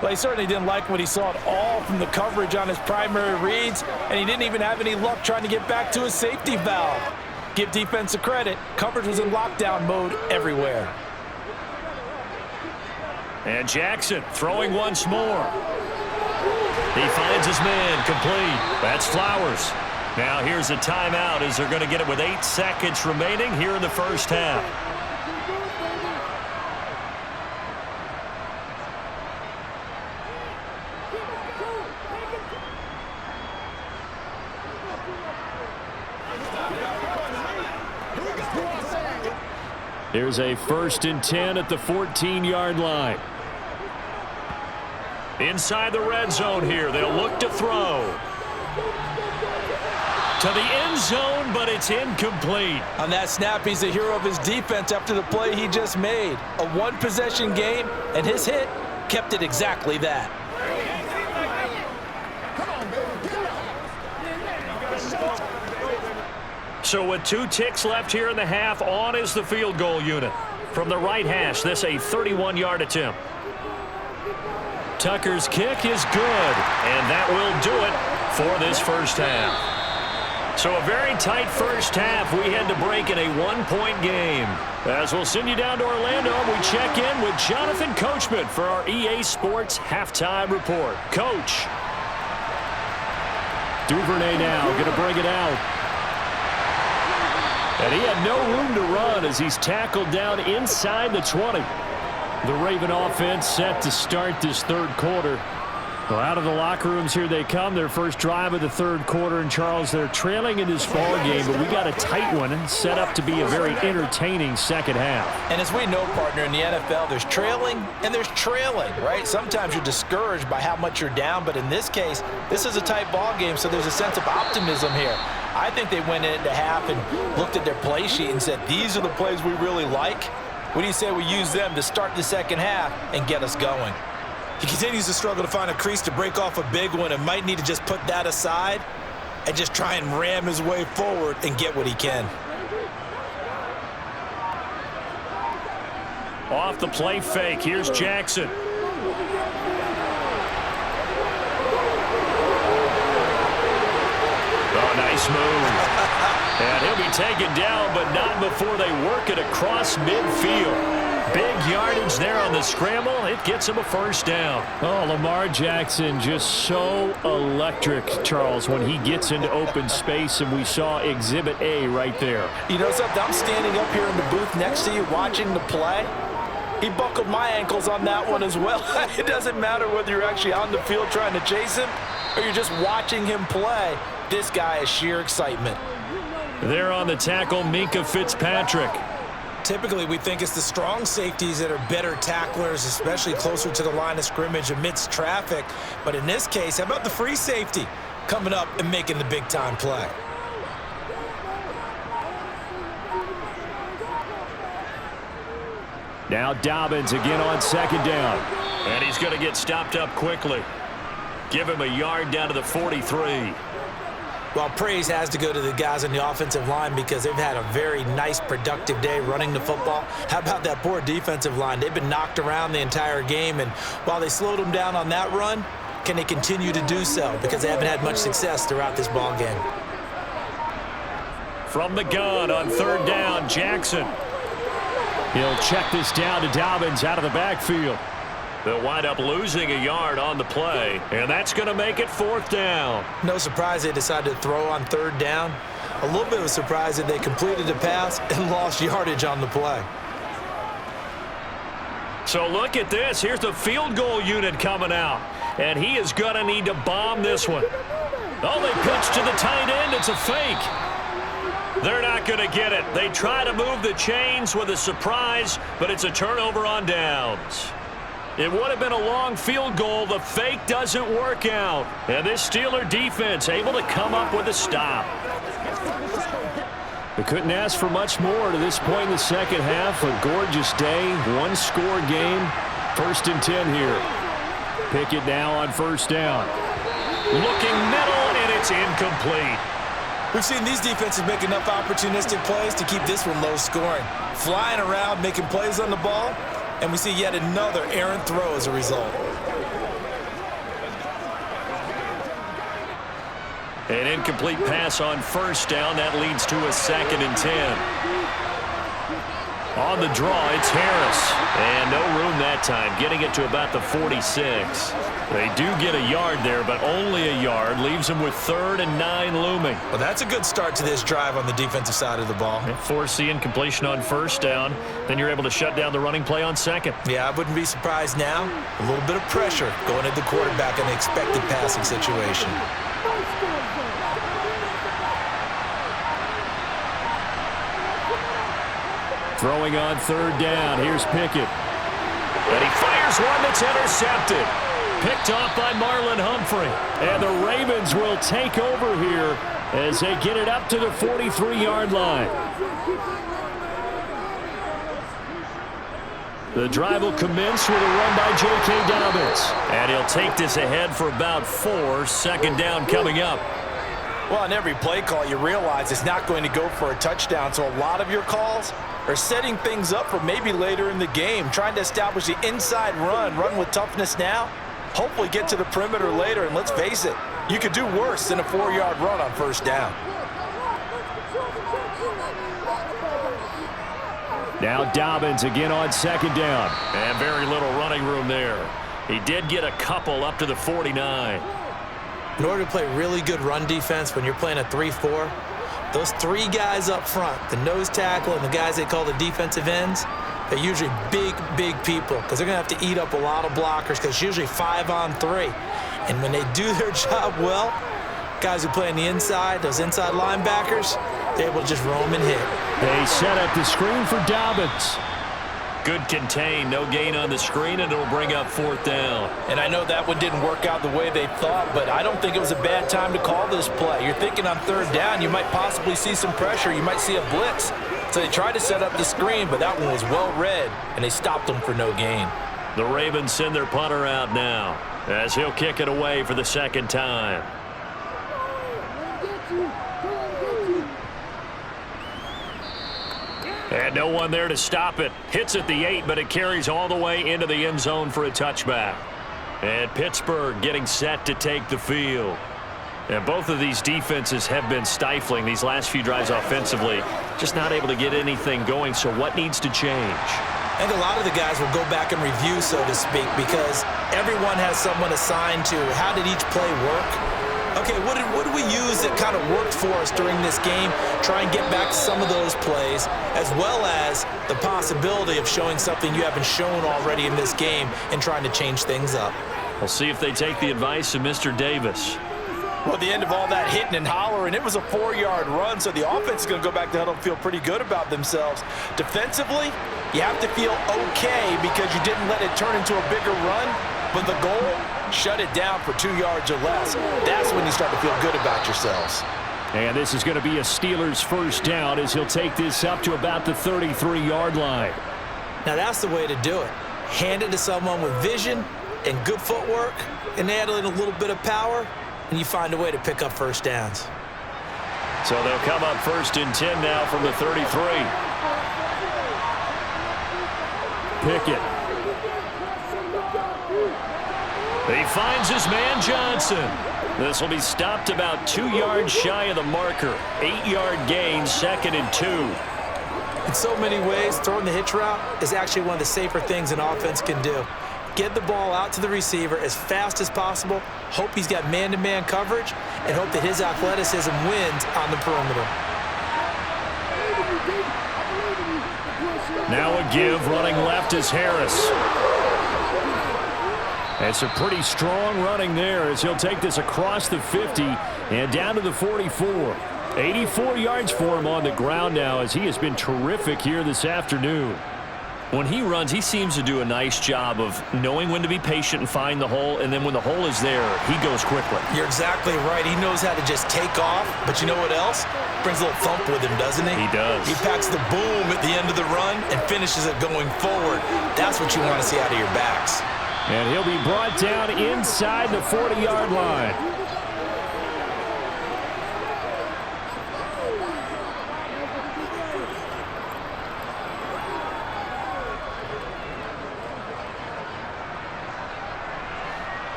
Well, he certainly didn't like what he saw at all from the coverage on his primary reads, and he didn't even have any luck trying to get back to his safety valve. Give defense a credit. Coverage was in lockdown mode everywhere. And Jackson throwing once more. He finds his man complete. That's Flowers. Now here's a timeout as they're going to get it with 8 seconds remaining here in the first half. Here's a 1st and 10 at the 14-yard line. Inside the red zone here. They'll look to throw. To the end zone, but it's incomplete. On that snap, he's the hero of his defense after the play he just made. A one-possession game, and his hit kept it exactly that. So with 2 ticks left here in the half, on is the field goal unit. From the right hash, this a 31-yard attempt. Tucker's kick is good, and that will do it for this first half. So a very tight first half. We had to break in a 1-point game. As we'll send you down to Orlando, we check in with Jonathan Coachman for our EA Sports Halftime Report. Coach. Duvernay now going to bring it out. And he had no room to run as he's tackled down inside the 20. The Raven offense set to start this 3rd quarter. Well, out of the locker rooms here they come. Their first drive of the 3rd quarter. And, Charles, they're trailing in this ball game, but we got a tight one set up to be a very entertaining second half. And as we know, partner, in the NFL, there's trailing and there's trailing, right? Sometimes you're discouraged by how much you're down, but in this case, this is a tight ball game, so there's a sense of optimism here. I think they went into half and looked at their play sheet and said, these are the plays we really like. What do you say we use them to start the second half and get us going? He continues to struggle to find a crease to break off a big one and might need to just put that aside and just try and ram his way forward and get what he can. Off the play fake, here's Jackson. Oh, nice move. And he'll be taken down, but not before they work it across midfield. Big yardage there on the scramble. It gets him a first down. Oh, Lamar Jackson just so electric, Charles, when he gets into open space, and we saw Exhibit A right there. You know something? I'm standing up here in the booth next to you watching the play. He buckled my ankles on that one as well. It doesn't matter whether you're actually on the field trying to chase him or you're just watching him play. This guy is sheer excitement. There on the tackle, Minkah Fitzpatrick. Typically, we think it's the strong safeties that are better tacklers, especially closer to the line of scrimmage amidst traffic. But in this case, how about the free safety coming up and making the big-time play? Now Dobbins again on second down. And he's going to get stopped up quickly. Give him a yard down to the 43. Well, praise has to go to the guys on the offensive line because they've had a very nice, productive day running the football. How about that poor defensive line? They've been knocked around the entire game, and while they slowed them down on that run, can they continue to do so? Because they haven't had much success throughout this ball game. From the gun on third down, Jackson. He'll check this down to Dobbins out of the backfield. They'll wind up losing a yard on the play, and that's going to make it fourth down. No surprise they decided to throw on third down. A little bit of a surprise that they completed the pass and lost yardage on the play. So look at this. Here's the field goal unit coming out, and he is going to need to bomb this one. Oh, they pitch to the tight end. It's a fake. They're not going to get it. They try to move the chains with a surprise, but it's a turnover on downs. It would have been a long field goal. The fake doesn't work out. And this Steeler defense able to come up with a stop. They couldn't ask for much more to this point in the second half. A gorgeous day, one-score game. 1st and 10 here. Pickett now on first down. Looking middle, and it's incomplete. We've seen these defenses make enough opportunistic plays to keep this one low scoring. Flying around, making plays on the ball. And we see yet another errant throw as a result. An incomplete pass on first down. That leads to a 2nd and 10. On the draw, it's Harris. And no room that time, getting it to about the 46. They do get a yard there, but only a yard. Leaves them with 3rd and 9 looming. Well, that's a good start to this drive on the defensive side of the ball. Force the incompletion on first down. Then you're able to shut down the running play on second. Yeah, I wouldn't be surprised now. A little bit of pressure going at the quarterback in an expected passing situation. Throwing on third down. Here's Pickett. And he fires one that's intercepted. Picked off by Marlon Humphrey. And the Ravens will take over here as they get it up to the 43-yard line. The drive will commence with a run by J.K. Dobbins. And he'll take this ahead for about 4. 2nd down coming up. Well, on every play call, you realize it's not going to go for a touchdown, so a lot of your calls are setting things up for maybe later in the game, trying to establish the inside run with toughness now, hopefully get to the perimeter later, and let's face it, you could do worse than a 4-yard run on first down. Now Dobbins again on second down. And very little running room there. He did get a couple up to the 49. In order to play really good run defense when you're playing a 3-4, those 3 guys up front, the nose tackle and the guys they call the defensive ends, they're usually big people because they're going to have to eat up a lot of blockers because it's usually 5 on 3. And when they do their job well, guys who play on the inside, those inside linebackers, they're able to just roam and hit. They set up the screen for Dobbins. Good contain, no gain on the screen, and it'll bring up 4th down. And I know that one didn't work out the way they thought, but I don't think it was a bad time to call this play. You're thinking on 3rd down, you might possibly see some pressure. You might see a blitz. So they tried to set up the screen, but that one was well read, and they stopped them for no gain. The Ravens send their punter out now as he'll kick it away for the 2nd time. And no one there to stop it. Hits at the 8, but it carries all the way into the end zone for a touchback. And Pittsburgh getting set to take the field. And both of these defenses have been stifling these last few drives offensively. Just not able to get anything going, so what needs to change? I think a lot of the guys will go back and review, so to speak, because everyone has someone assigned to how did each play work. Okay, what did we use that kind of worked for us during this game? Try and get back to some of those plays, as well as the possibility of showing something you haven't shown already in this game and trying to change things up. We'll see if they take the advice of Mr. Davis. Well, at the end of all that hitting and hollering, it was a 4-yard run, so the offense is going to go back to huddle and feel pretty good about themselves. Defensively, you have to feel okay because you didn't let it turn into a bigger run, but the goal, shut it down for 2 yards or less. That's when you start to feel good about yourselves. And this is going to be a Steelers first down as he'll take this up to about the 33-yard line. Now, that's the way to do it. Hand it to someone with vision and good footwork and add in a little bit of power, and you find a way to pick up first downs. So they'll come up 1st and 10 now from the 33. Pickett. He finds his man Johnson. This will be stopped about 2 yards shy of the marker. 8-yard gain, 2nd and 2. In so many ways, throwing the hitch route is actually one of the safer things an offense can do. Get the ball out to the receiver as fast as possible, hope he's got man-to-man coverage, and hope that his athleticism wins on the perimeter. Now a give, running left is Harris. It's a pretty strong running there as he'll take this across the 50 and down to the 44. 84 yards for him on the ground now as he has been terrific here this afternoon. When he runs, he seems to do a nice job of knowing when to be patient and find the hole, and then when the hole is there, he goes quickly. You're exactly right. He knows how to just take off, but you know what else? Brings a little thump with him, doesn't he? He does. He packs the boom at the end of the run and finishes it going forward. That's what you want to see out of your backs. And he'll be brought down inside the 40-yard line.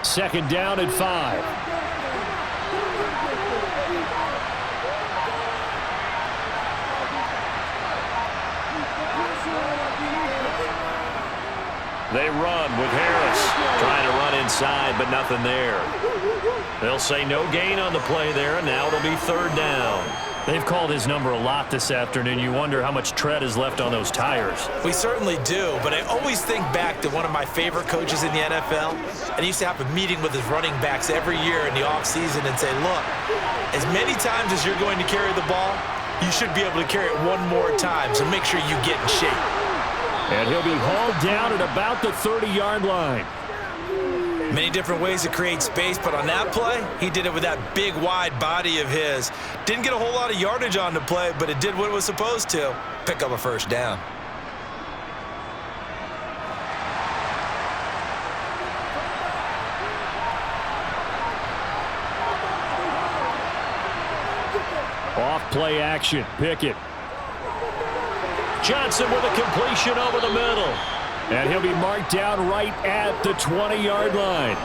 Second down at 5. They run with Harris. Trying to run inside, but nothing there. They'll say no gain on the play there, and now it'll be 3rd down. They've called his number a lot this afternoon. You wonder how much tread is left on those tires. We certainly do, but I always think back to one of my favorite coaches in the NFL, and he used to have a meeting with his running backs every year in the offseason and say, look, as many times as you're going to carry the ball, you should be able to carry it one more time, so make sure you get in shape. And he'll be hauled down at about the 30-yard line. Many different ways to create space, but on that play, he did it with that big, wide body of his. Didn't get a whole lot of yardage on the play, but it did what it was supposed to. Pick up a first down. Off play action. Pickett. Johnson with a completion over the middle. And he'll be marked down right at the 20-yard line.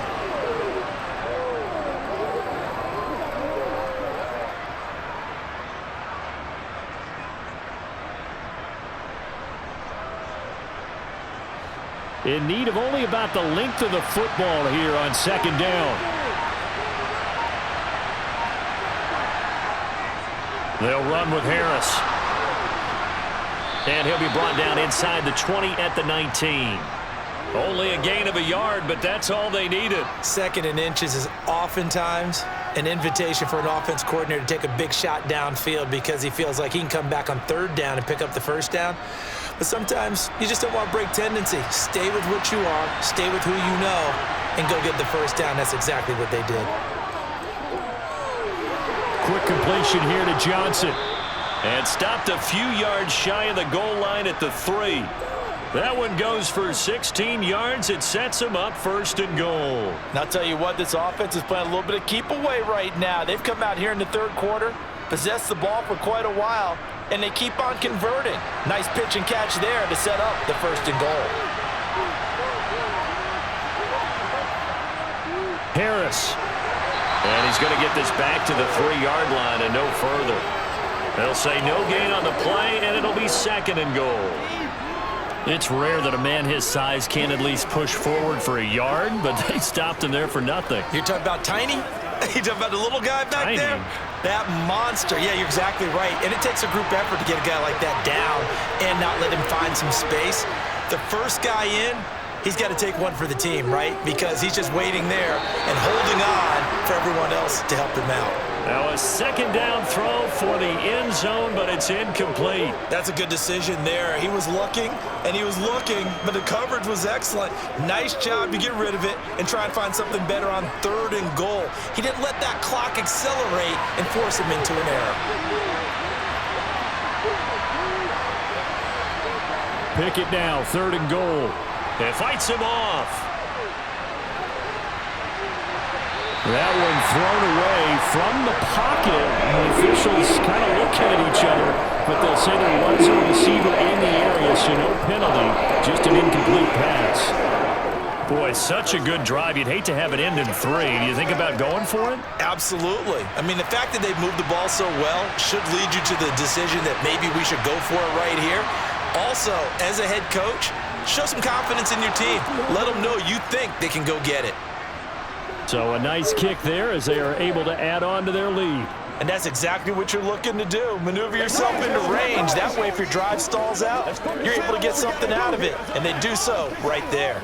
In need of only about the length of the football here on 2nd down. They'll run with Harris. And he'll be brought down inside the 20 at the 19. Only a gain of a yard, but that's all they needed. 2nd and inches is oftentimes an invitation for an offense coordinator to take a big shot downfield because he feels like he can come back on 3rd down and pick up the first down. But sometimes you just don't want to break tendency. Stay with what you are, stay with who you know, and go get the first down. That's exactly what they did. Quick completion here to Johnson. And stopped a few yards shy of the goal line at the 3. That one goes for 16 yards. It sets them up 1st and goal. And I'll tell you what, this offense is playing a little bit of keep away right now. They've come out here in the 3rd quarter, possessed the ball for quite a while, and they keep on converting. Nice pitch and catch there to set up the 1st and goal. Harris. And he's going to get this back to the 3-yard line and no further. They'll say no gain on the play, and it'll be 2nd and goal. It's rare that a man his size can't at least push forward for a yard, but they stopped him there for nothing. You're talking about Tiny? You're talking about the little guy back Tiny. there? That monster. Yeah, you're exactly right. And it takes a group effort to get a guy like that down and not let him find some space. The first guy in, he's got to take one for the team, right? Because he's just waiting there and holding on for everyone else to help him out. Now a 2nd down throw for the end zone, but it's incomplete. That's a good decision there. He was looking, and he was looking, but the coverage was excellent. Nice job to get rid of it and try and find something better on 3rd and goal. He didn't let that clock accelerate and force him into an error. Pickett now, 3rd and goal. It fights him off. That one thrown away from the pocket. The officials kind of looking at each other, but they'll say there was a receiver in the area, so no penalty, just an incomplete pass. Boy, such a good drive. You'd hate to have it end in 3. Do you think about going for it? Absolutely. I mean, the fact that they've moved the ball so well should lead you to the decision that maybe we should go for it right here. Also, as a head coach, show some confidence in your team. Let them know you think they can go get it. So a nice kick there as they are able to add on to their lead. And that's exactly what you're looking to do. Maneuver yourself into range. That way, if your drive stalls out, you're able to get something out of it. And they do so right there.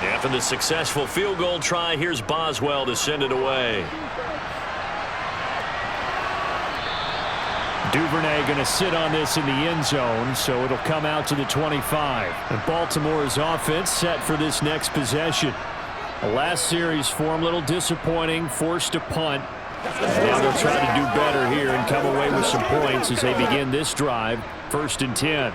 After the successful field goal try, here's Boswell to send it away. Duvernay going to sit on this in the end zone, so it'll come out to the 25. And Baltimore's offense set for this next possession. The last series for him, a little disappointing, forced a punt. Now they'll try to do better here and come away with some points as they begin this drive, 1st and 10.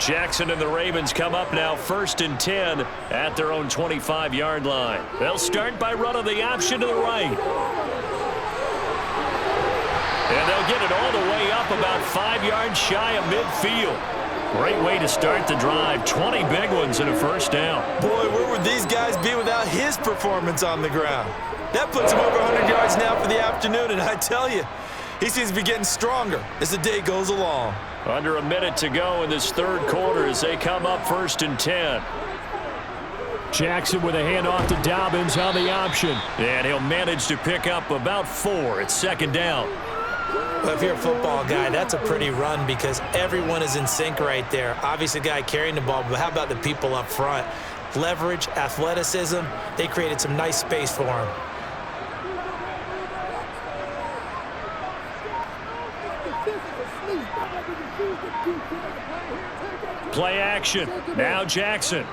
Jackson and the Ravens come up now 1st and 10 at their own 25-yard line. They'll start by running the option to the right. And they'll get it all the way up about 5 yards shy of midfield. Great way to start the drive. 20 big ones and a 1st down. Boy, where would these guys be without his performance on the ground? That puts him over 100 yards now for the afternoon, and I tell you, he seems to be getting stronger as the day goes along. Under a minute to go in this 3rd quarter as they come up 1st and 10. Jackson with a handoff to Dobbins on the option. And he'll manage to pick up about 4. It's 2nd down. Well, if you're a football guy, that's a pretty run because everyone is in sync right there. Obviously, the guy carrying the ball, but how about the people up front? Leverage, athleticism, they created some nice space for him. Play action. Now Jackson.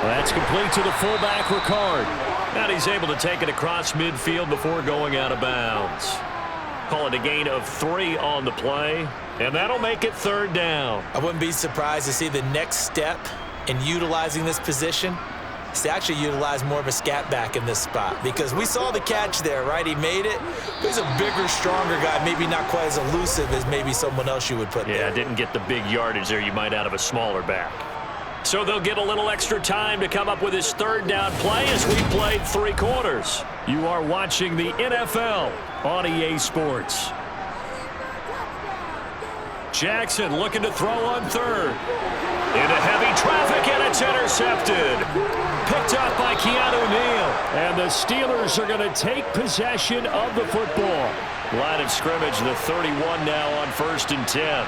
That's complete to the fullback, Ricard. And he's able to take it across midfield before going out of bounds. Call it a gain of 3 on the play, and that'll make it 3rd down. I wouldn't be surprised to see the next step in utilizing this position is to actually utilize more of a scat back in this spot because we saw the catch there, right? He made it. He's a bigger, stronger guy, maybe not quite as elusive as maybe someone else you would put there. Yeah, didn't get the big yardage there you might out of a smaller back. So they'll get a little extra time to come up with his 3rd down play as we played 3 quarters. You are watching the NFL on EA Sports. Jackson looking to throw on 3rd. Into heavy traffic, and it's intercepted. Picked up by Keanu Neal. And the Steelers are going to take possession of the football. Line of scrimmage, the 31 now on 1st and 10.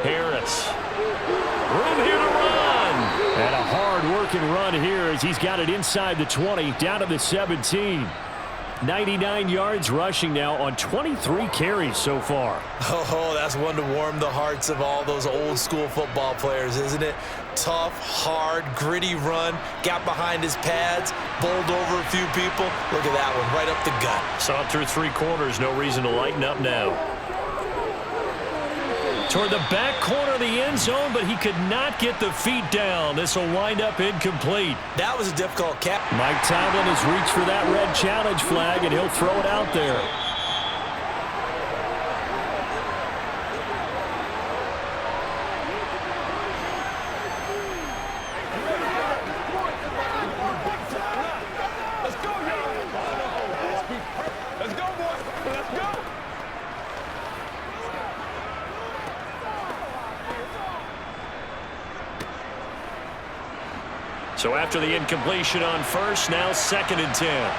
Harris. Room here to run. And a hard-working run here as he's got it inside the 20, down to the 17. 99 yards rushing now on 23 carries so far. Oh, that's one to warm the hearts of all those old school football players, isn't it? Tough, hard, gritty run, got behind his pads, bowled over a few people. Look at that one, right up the gut. Saw it through 3 quarters, no reason to lighten up now. Toward the back corner of the end zone, but he could not get the feet down. This will wind up incomplete. That was a difficult catch. Mike Tomlin has reached for that red challenge flag, and he'll throw it out there. So after the incompletion on first, now 2nd and 10.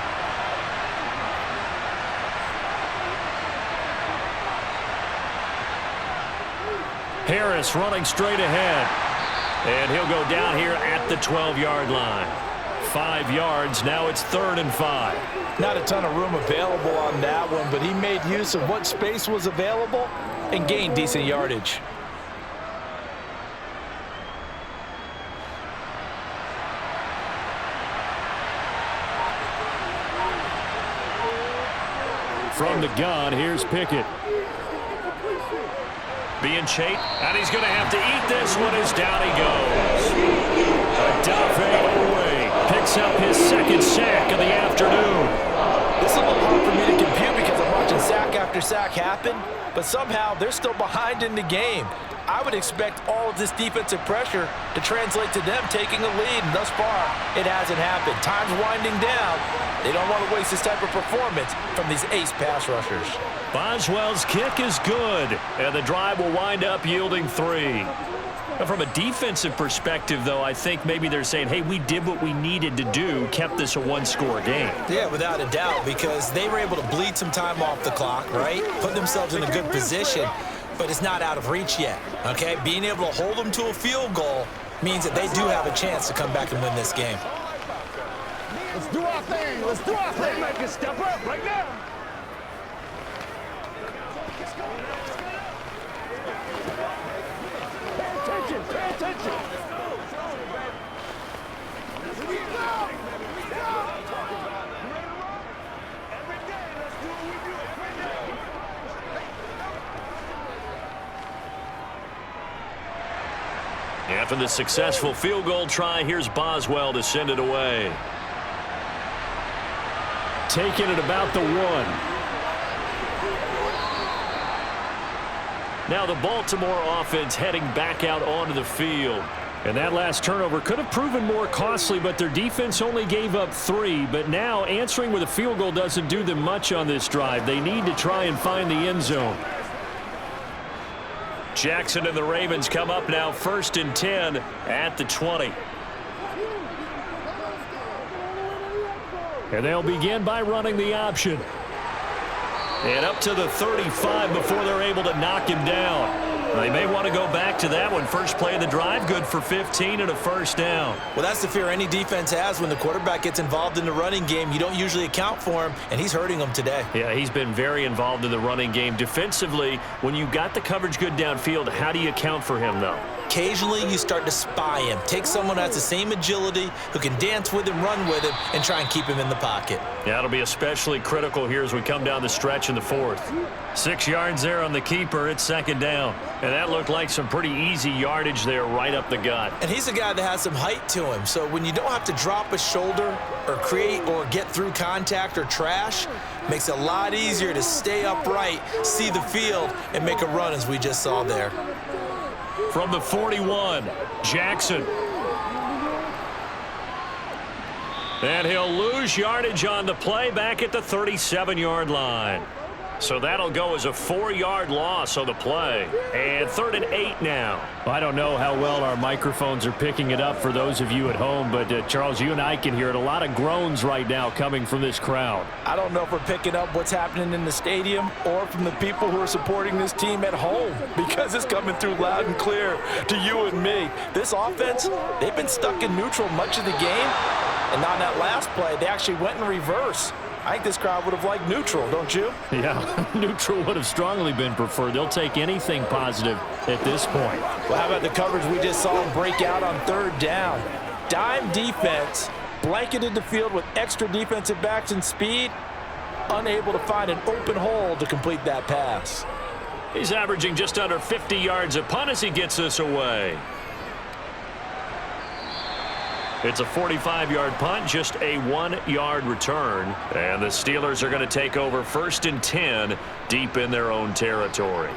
Harris running straight ahead. And he'll go down here at the 12-yard line. 5 yards, now it's 3rd and 5. Not a ton of room available on that one, but he made use of what space was available and gained decent yardage. From the gun, here's Pickett. Being chased, and he's going to have to eat this one as down he goes. Adafe away. Picks up his 2nd sack of the afternoon. This is a little hard for me to compute because I'm watching sack after sack happen, but somehow they're still behind in the game. I would expect all of this defensive pressure to translate to them taking a lead, and thus far, it hasn't happened. Time's winding down. They don't want to waste this type of performance from these ace pass rushers. Boswell's kick is good, and the drive will wind up yielding 3. Now, from a defensive perspective, though, I think maybe they're saying, hey, we did what we needed to do, kept this a 1-score game. Yeah, without a doubt, because they were able to bleed some time off the clock, right? Put themselves in a good position, but it's not out of reach yet, okay? Being able to hold them to a field goal means that they do have a chance to come back and win this game. Let's do our thing. Let's do our thing. Make it step up right now. Pay attention. Pay attention. After the successful field goal try, here's Boswell to send it away. Taking it about the 1. Now the Baltimore offense heading back out onto the field. And that last turnover could have proven more costly, but their defense only gave up 3. But now answering with a field goal doesn't do them much on this drive. They need to try and find the end zone. Jackson and the Ravens come up now 1st and 10 at the 20. And they'll begin by running the option. And up to the 35 before they're able to knock him down. They may want to go back to that one. First play of the drive, good for 15 and a 1st down. Well, that's the fear any defense has when the quarterback gets involved in the running game. You don't usually account for him, and he's hurting them today. Yeah, he's been very involved in the running game. Defensively, when you got the coverage good downfield, how do you account for him, though? Occasionally, you start to spy him. Take someone who has the same agility, who can dance with him, run with him, and try and keep him in the pocket. Yeah, it'll be especially critical here as we come down the stretch in the 4th. 6 yards there on the keeper. It's 2nd down. And that looked like some pretty easy yardage there right up the gut. And he's a guy that has some height to him. So when you don't have to drop a shoulder or create or get through contact or trash, makes it a lot easier to stay upright, see the field, and make a run as we just saw there. From the 41, Jackson. And he'll lose yardage on the play back at the 37-yard line. So that'll go as a 4-yard loss on the play. And 3rd and 8 now. I don't know how well our microphones are picking it up for those of you at home, but Charles, you and I can hear it. A lot of groans right now coming from this crowd. I don't know if we're picking up what's happening in the stadium or from the people who are supporting this team at home, because it's coming through loud and clear to you and me. This offense, they've been stuck in neutral much of the game, and on that last play, they actually went in reverse. I think this crowd would have liked neutral, don't you? Yeah, neutral would have strongly been preferred. They'll take anything positive at this point. Well, how about the coverage we just saw him break out on third down? Dime defense, blanketed the field with extra defensive backs and speed, unable to find an open hole to complete that pass. He's averaging just under 50 yards a punt as he gets this away. It's a 45-yard punt, just a 1-yard return. And the Steelers are going to take over 1st and 10 deep in their own territory.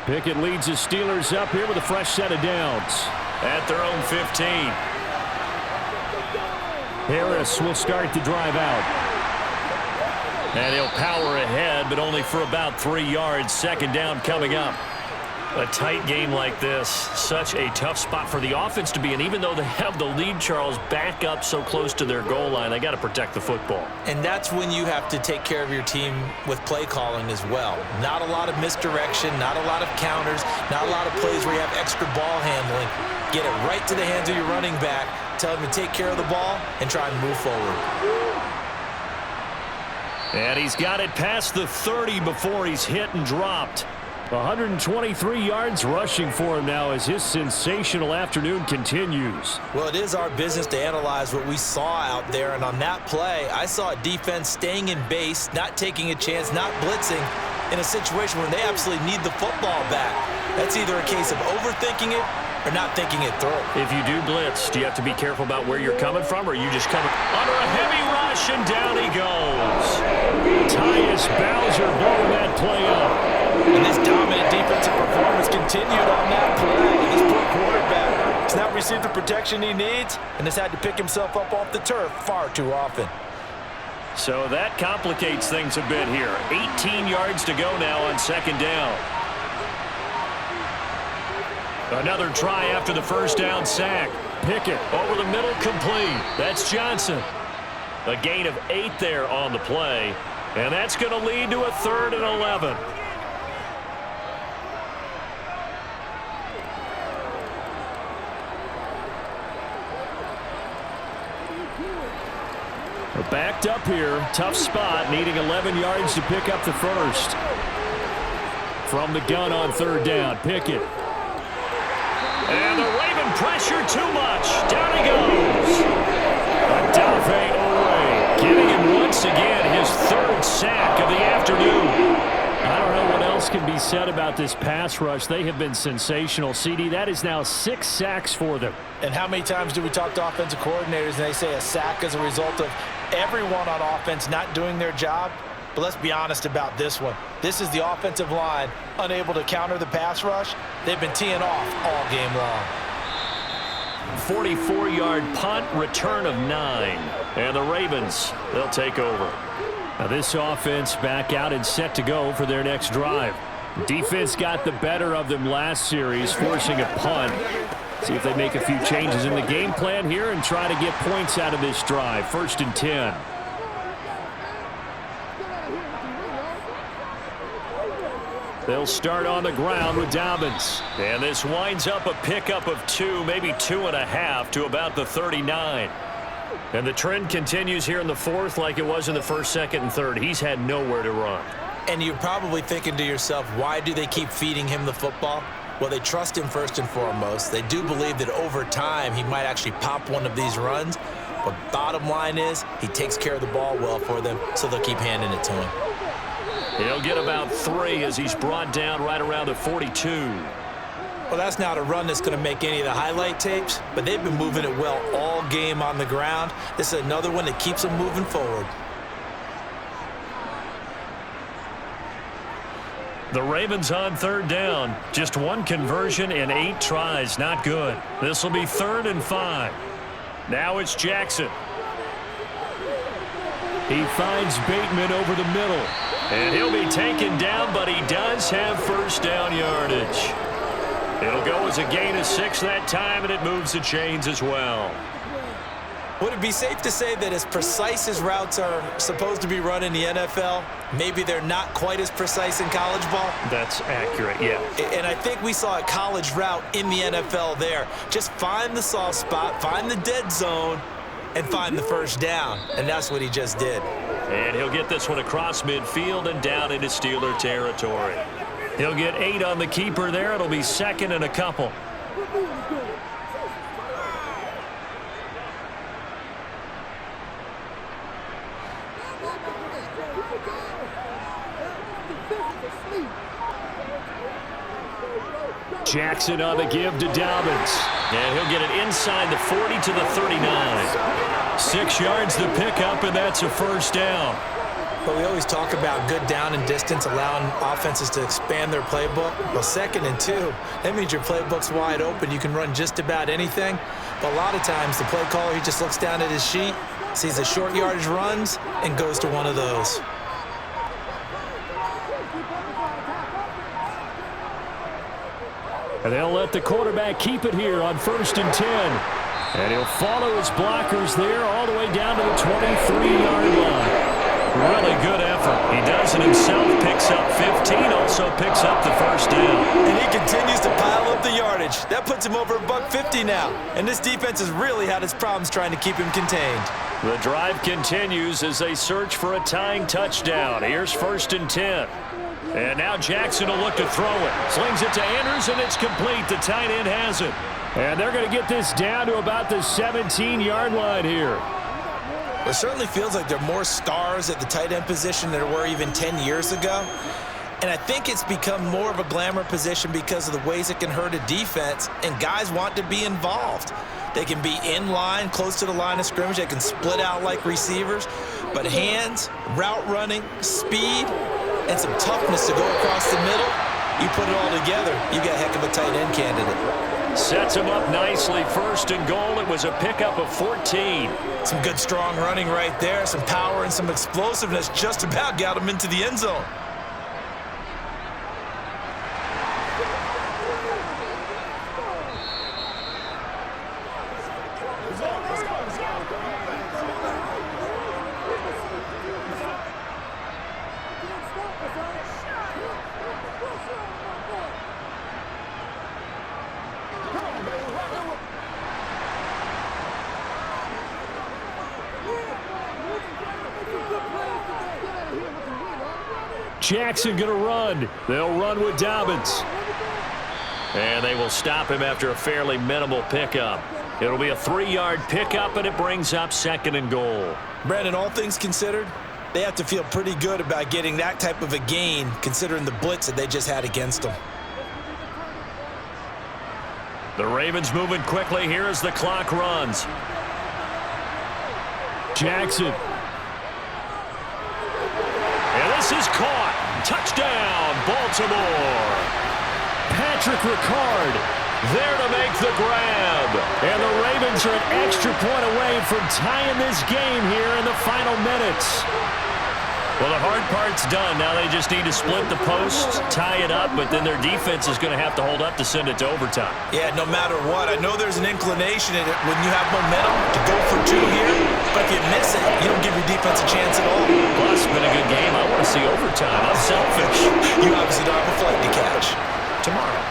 Pickett leads the Steelers up here with a fresh set of downs. At their own 15. Harris will start the drive out. And he'll power ahead, but only for about 3 yards. 2nd down coming up. A tight game like this, such a tough spot for the offense to be in. Even though they have the lead, Charles, back up so close to their goal line, they got to protect the football. And that's when you have to take care of your team with play calling as well. Not a lot of misdirection, not a lot of counters, not a lot of plays where you have extra ball handling. Get it right to the hands of your running back, tell him to take care of the ball, and try and move forward. And he's got it past the 30 before he's hit and dropped. 123 yards rushing for him now as his sensational afternoon continues. Well, it is our business to analyze what we saw out there, and on that play, I saw a defense staying in base, not taking a chance, not blitzing in a situation where they absolutely need the football back. That's either a case of overthinking it or not thinking it through. If you do blitz, do you have to be careful about where you're coming from, or are you just coming under a heavy rush, and down he goes. Tyus Bowser blowing that play up. And this dominant defensive performance continued on that play. This poor quarterback has not received the protection he needs and has had to pick himself up off the turf far too often. So that complicates things a bit here. 18 yards to go now on 2nd down. Another try after the 1st down sack. Pickett over the middle, complete. That's Johnson. A gain of 8 there on the play. And that's going to lead to a 3rd and 11. We're backed up here. Tough spot, needing 11 yards to pick up the 1st. From the gun on 3rd down, Pickett. And the Raven pressure too much. Down he goes. Adolphe Owe giving him once again his 3rd sack of the afternoon. I don't know what else can be said about this pass rush. They have been sensational. CD, that is now 6 sacks for them. And how many times do we talk to offensive coordinators and they say a sack as a result of everyone on offense not doing their job? But let's be honest about this one. This is the offensive line unable to counter the pass rush. They've been teeing off all game long. 44-yard punt, return of 9. And the Ravens, they'll take over. Now this offense back out and set to go for their next drive. Defense got the better of them last series, forcing a punt. See if they make a few changes in the game plan here and try to get points out of this drive. 1st and 10. They'll start on the ground with Dobbins. And this winds up a pickup of 2, maybe 2.5 to about the 39. And the trend continues here in the 4th like it was in the 1st, 2nd, and 3rd. He's had nowhere to run. And you're probably thinking to yourself, why do they keep feeding him the football? Well, they trust him first and foremost. They do believe that over time he might actually pop one of these runs. But bottom line is he takes care of the ball well for them, so they'll keep handing it to him. He'll get about 3 as he's brought down right around the 42. Well, that's not a run that's going to make any of the highlight tapes, but they've been moving it well all game on the ground. This is another one that keeps them moving forward. The Ravens on 3rd down. Just 1 conversion in 8 tries. Not good. This will be 3rd and 5. Now it's Jackson. He finds Bateman over the middle. And he'll be taken down, but he does have 1st down yardage. It'll go as a gain of 6 that time, and it moves the chains as well. Would it be safe to say that as precise as routes are supposed to be run in the NFL, maybe they're not quite as precise in college ball? That's accurate, yeah. And I think we saw a college route in the NFL there. Just find the soft spot, find the dead zone, and find the first down. And that's what he just did. And he'll get this one across midfield and down into Steeler territory. He'll get 8 on the keeper there. It'll be second and a couple. Jackson on the give to Dobbins. And he'll get it inside the 40 to the 39. 6 yards the pickup, and that's a first down. But we always talk about good down and distance, allowing offenses to expand their playbook. Well, 2nd and 2, that means your playbook's wide open. You can run just about anything. But a lot of times, the play caller, he just looks down at his sheet, sees the short yardage runs, and goes to one of those. And they'll let the quarterback keep it here on 1st and 10. And he'll follow his blockers there all the way down to the 23-yard line. Really good effort. He does it himself, picks up 15, also picks up the first down. And he continues to pile up the yardage. That puts him over $150 now. And this defense has really had its problems trying to keep him contained. The drive continues as they search for a tying touchdown. Here's 1st and 10. And now Jackson will look to throw it. Slings it to Andrews, and it's complete. The tight end has it. And they're going to get this down to about the 17-yard line here. It certainly feels like there are more stars at the tight end position than there were even 10 years ago. And I think it's become more of a glamour position because of the ways it can hurt a defense, and guys want to be involved. They can be in line, close to the line of scrimmage. They can split out like receivers. But hands, route running, speed, and some toughness to go across the middle, you put it all together, you got a heck of a tight end candidate. Sets him up nicely. 1st and goal. It was a pickup of 14. Some good, strong running right there. Some power and some explosiveness just about got him into the end zone. Jackson going to run. They'll run with Dobbins. And they will stop him after a fairly minimal pickup. It'll be a 3-yard pickup, and it brings up 2nd and goal. Brandon, all things considered, they have to feel pretty good about getting that type of a gain, considering the blitz that they just had against them. The Ravens moving quickly here as the clock runs. Jackson. And this is caught. Touchdown, Baltimore. Patrick Ricard there to make the grab. And the Ravens are an extra point away from tying this game here in the final minutes. Well, the hard part's done. Now they just need to split the posts, tie it up, but then their defense is going to have to hold up to send it to overtime. Yeah, no matter what. I know there's an inclination in it when you have momentum to go for 2 here, but if you miss it, you don't give your defense a chance at all. Plus, been a good game. I want to see overtime. I'm selfish. You obviously don't have a flight to catch. Tomorrow.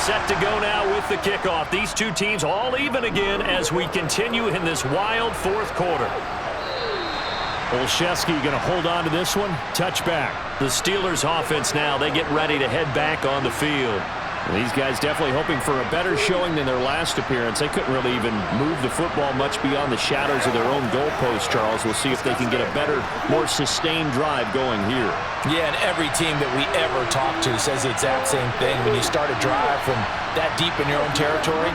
Set to go now with the kickoff. These two teams all even again as we continue in this wild 4th quarter. Olszewski going to hold on to this one. Touchback. The Steelers offense now, they get ready to head back on the field. These guys definitely hoping for a better showing than their last appearance. They couldn't really even move the football much beyond the shadows of their own goalpost, Charles. We'll see if they can get a better, more sustained drive going here. Yeah, and every team that we ever talk to says the exact same thing. When you start a drive from that deep in your own territory,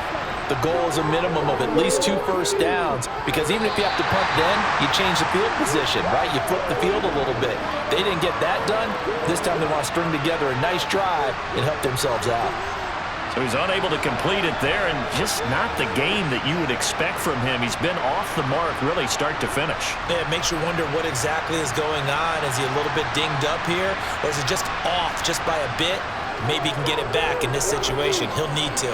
the goal is a minimum of at least 2 first downs, because even if you have to punt then, you change the field position, right? You flip the field a little bit. They didn't get that done. This time they want to string together a nice drive and help themselves out. So he's unable to complete it there, and just not the game that you would expect from him. He's been off the mark really start to finish. Yeah, it makes you wonder what exactly is going on. Is he a little bit dinged up here, or is it just off just by a bit? Maybe he can get it back in this situation. He'll need to.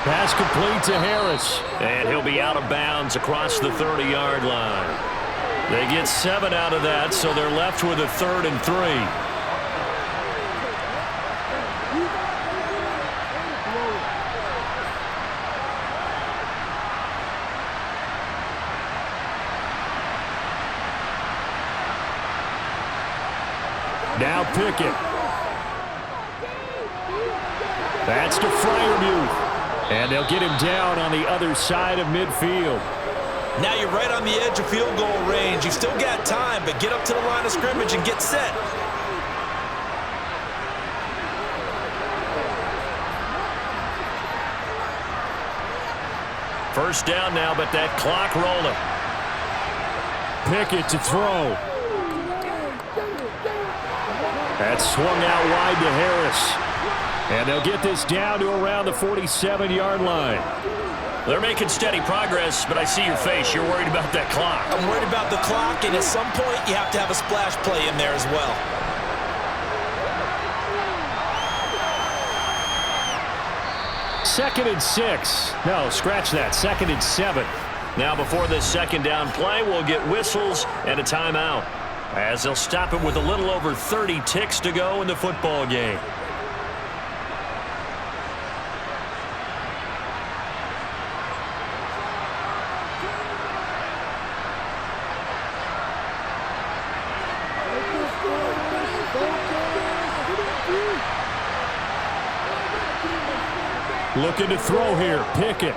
Pass complete to Harris. And he'll be out of bounds across the 30-yard line. They get 7 out of that, so they're left with a 3rd and 3. Now Pickett. That's to Freiermuth. And they'll get him down on the other side of midfield. Now you're right on the edge of field goal range. You've still got time, but get up to the line of scrimmage and get set. First down now, but that clock rolling. Pickett to throw. That's swung out wide to Harris. And they'll get this down to around the 47-yard line. They're making steady progress, but I see your face. You're worried about that clock. I'm worried about the clock, and at some point you have to have a splash play in there as well. Second and 6. No, scratch that. 2nd and 7. Now before this second down play, we'll get whistles and a timeout, as they'll stop it with a little over 30 ticks to go in the football game. Looking to throw here, Pickett.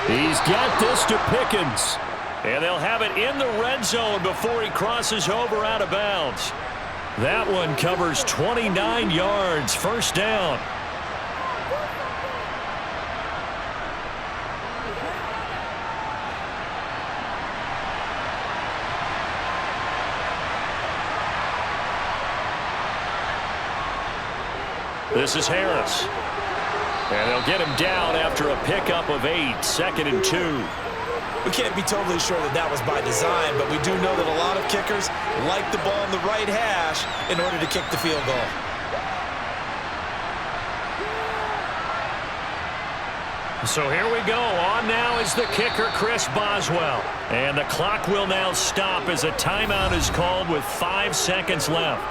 He's got this to Pickens. And they'll have it in the red zone before he crosses over out of bounds. That one covers 29 yards, first down. This is Harris. And they'll get him down after a pickup of 8, 2nd and 2. We can't be totally sure that that was by design, but we do know that a lot of kickers like the ball in the right hash in order to kick the field goal. So here we go. On now is the kicker, Chris Boswell. And the clock will now stop as a timeout is called with 5 seconds left.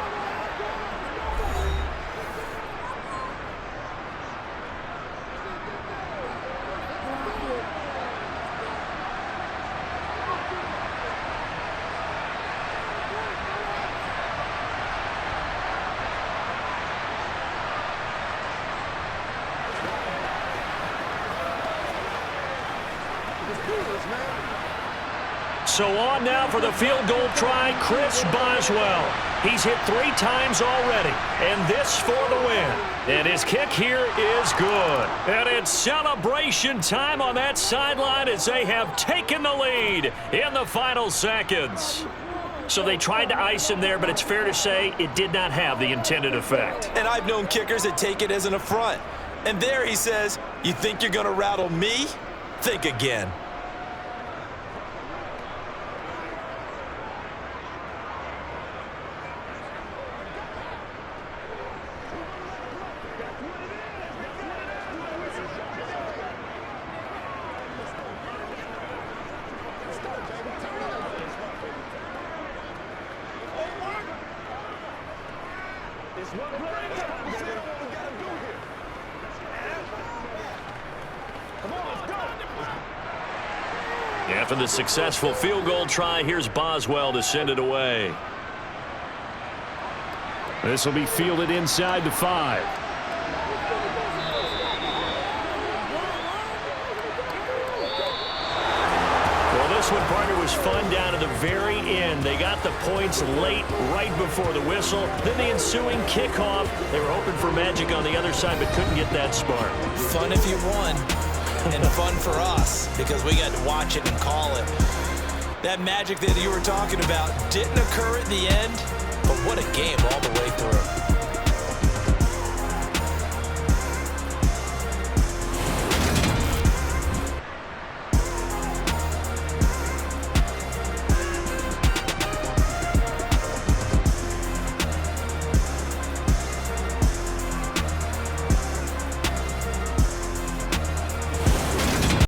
So on now for the field goal try, Chris Boswell. He's hit 3 times already, and this for the win. And his kick here is good. And it's celebration time on that sideline as they have taken the lead in the final seconds. So they tried to ice him there, but it's fair to say it did not have the intended effect. And I've known kickers that take it as an affront. And there he says, you think you're going to rattle me? Think again. After the successful field goal try, here's Boswell to send it away. This will be fielded inside the 5. This one, partner, was fun down to the very end. They got the points late, right before the whistle. Then the ensuing kickoff. They were hoping for magic on the other side, but couldn't get that spark. Fun if you won, and fun for us because we got to watch it and call it. That magic that you were talking about didn't occur at the end, but what a game all the way through.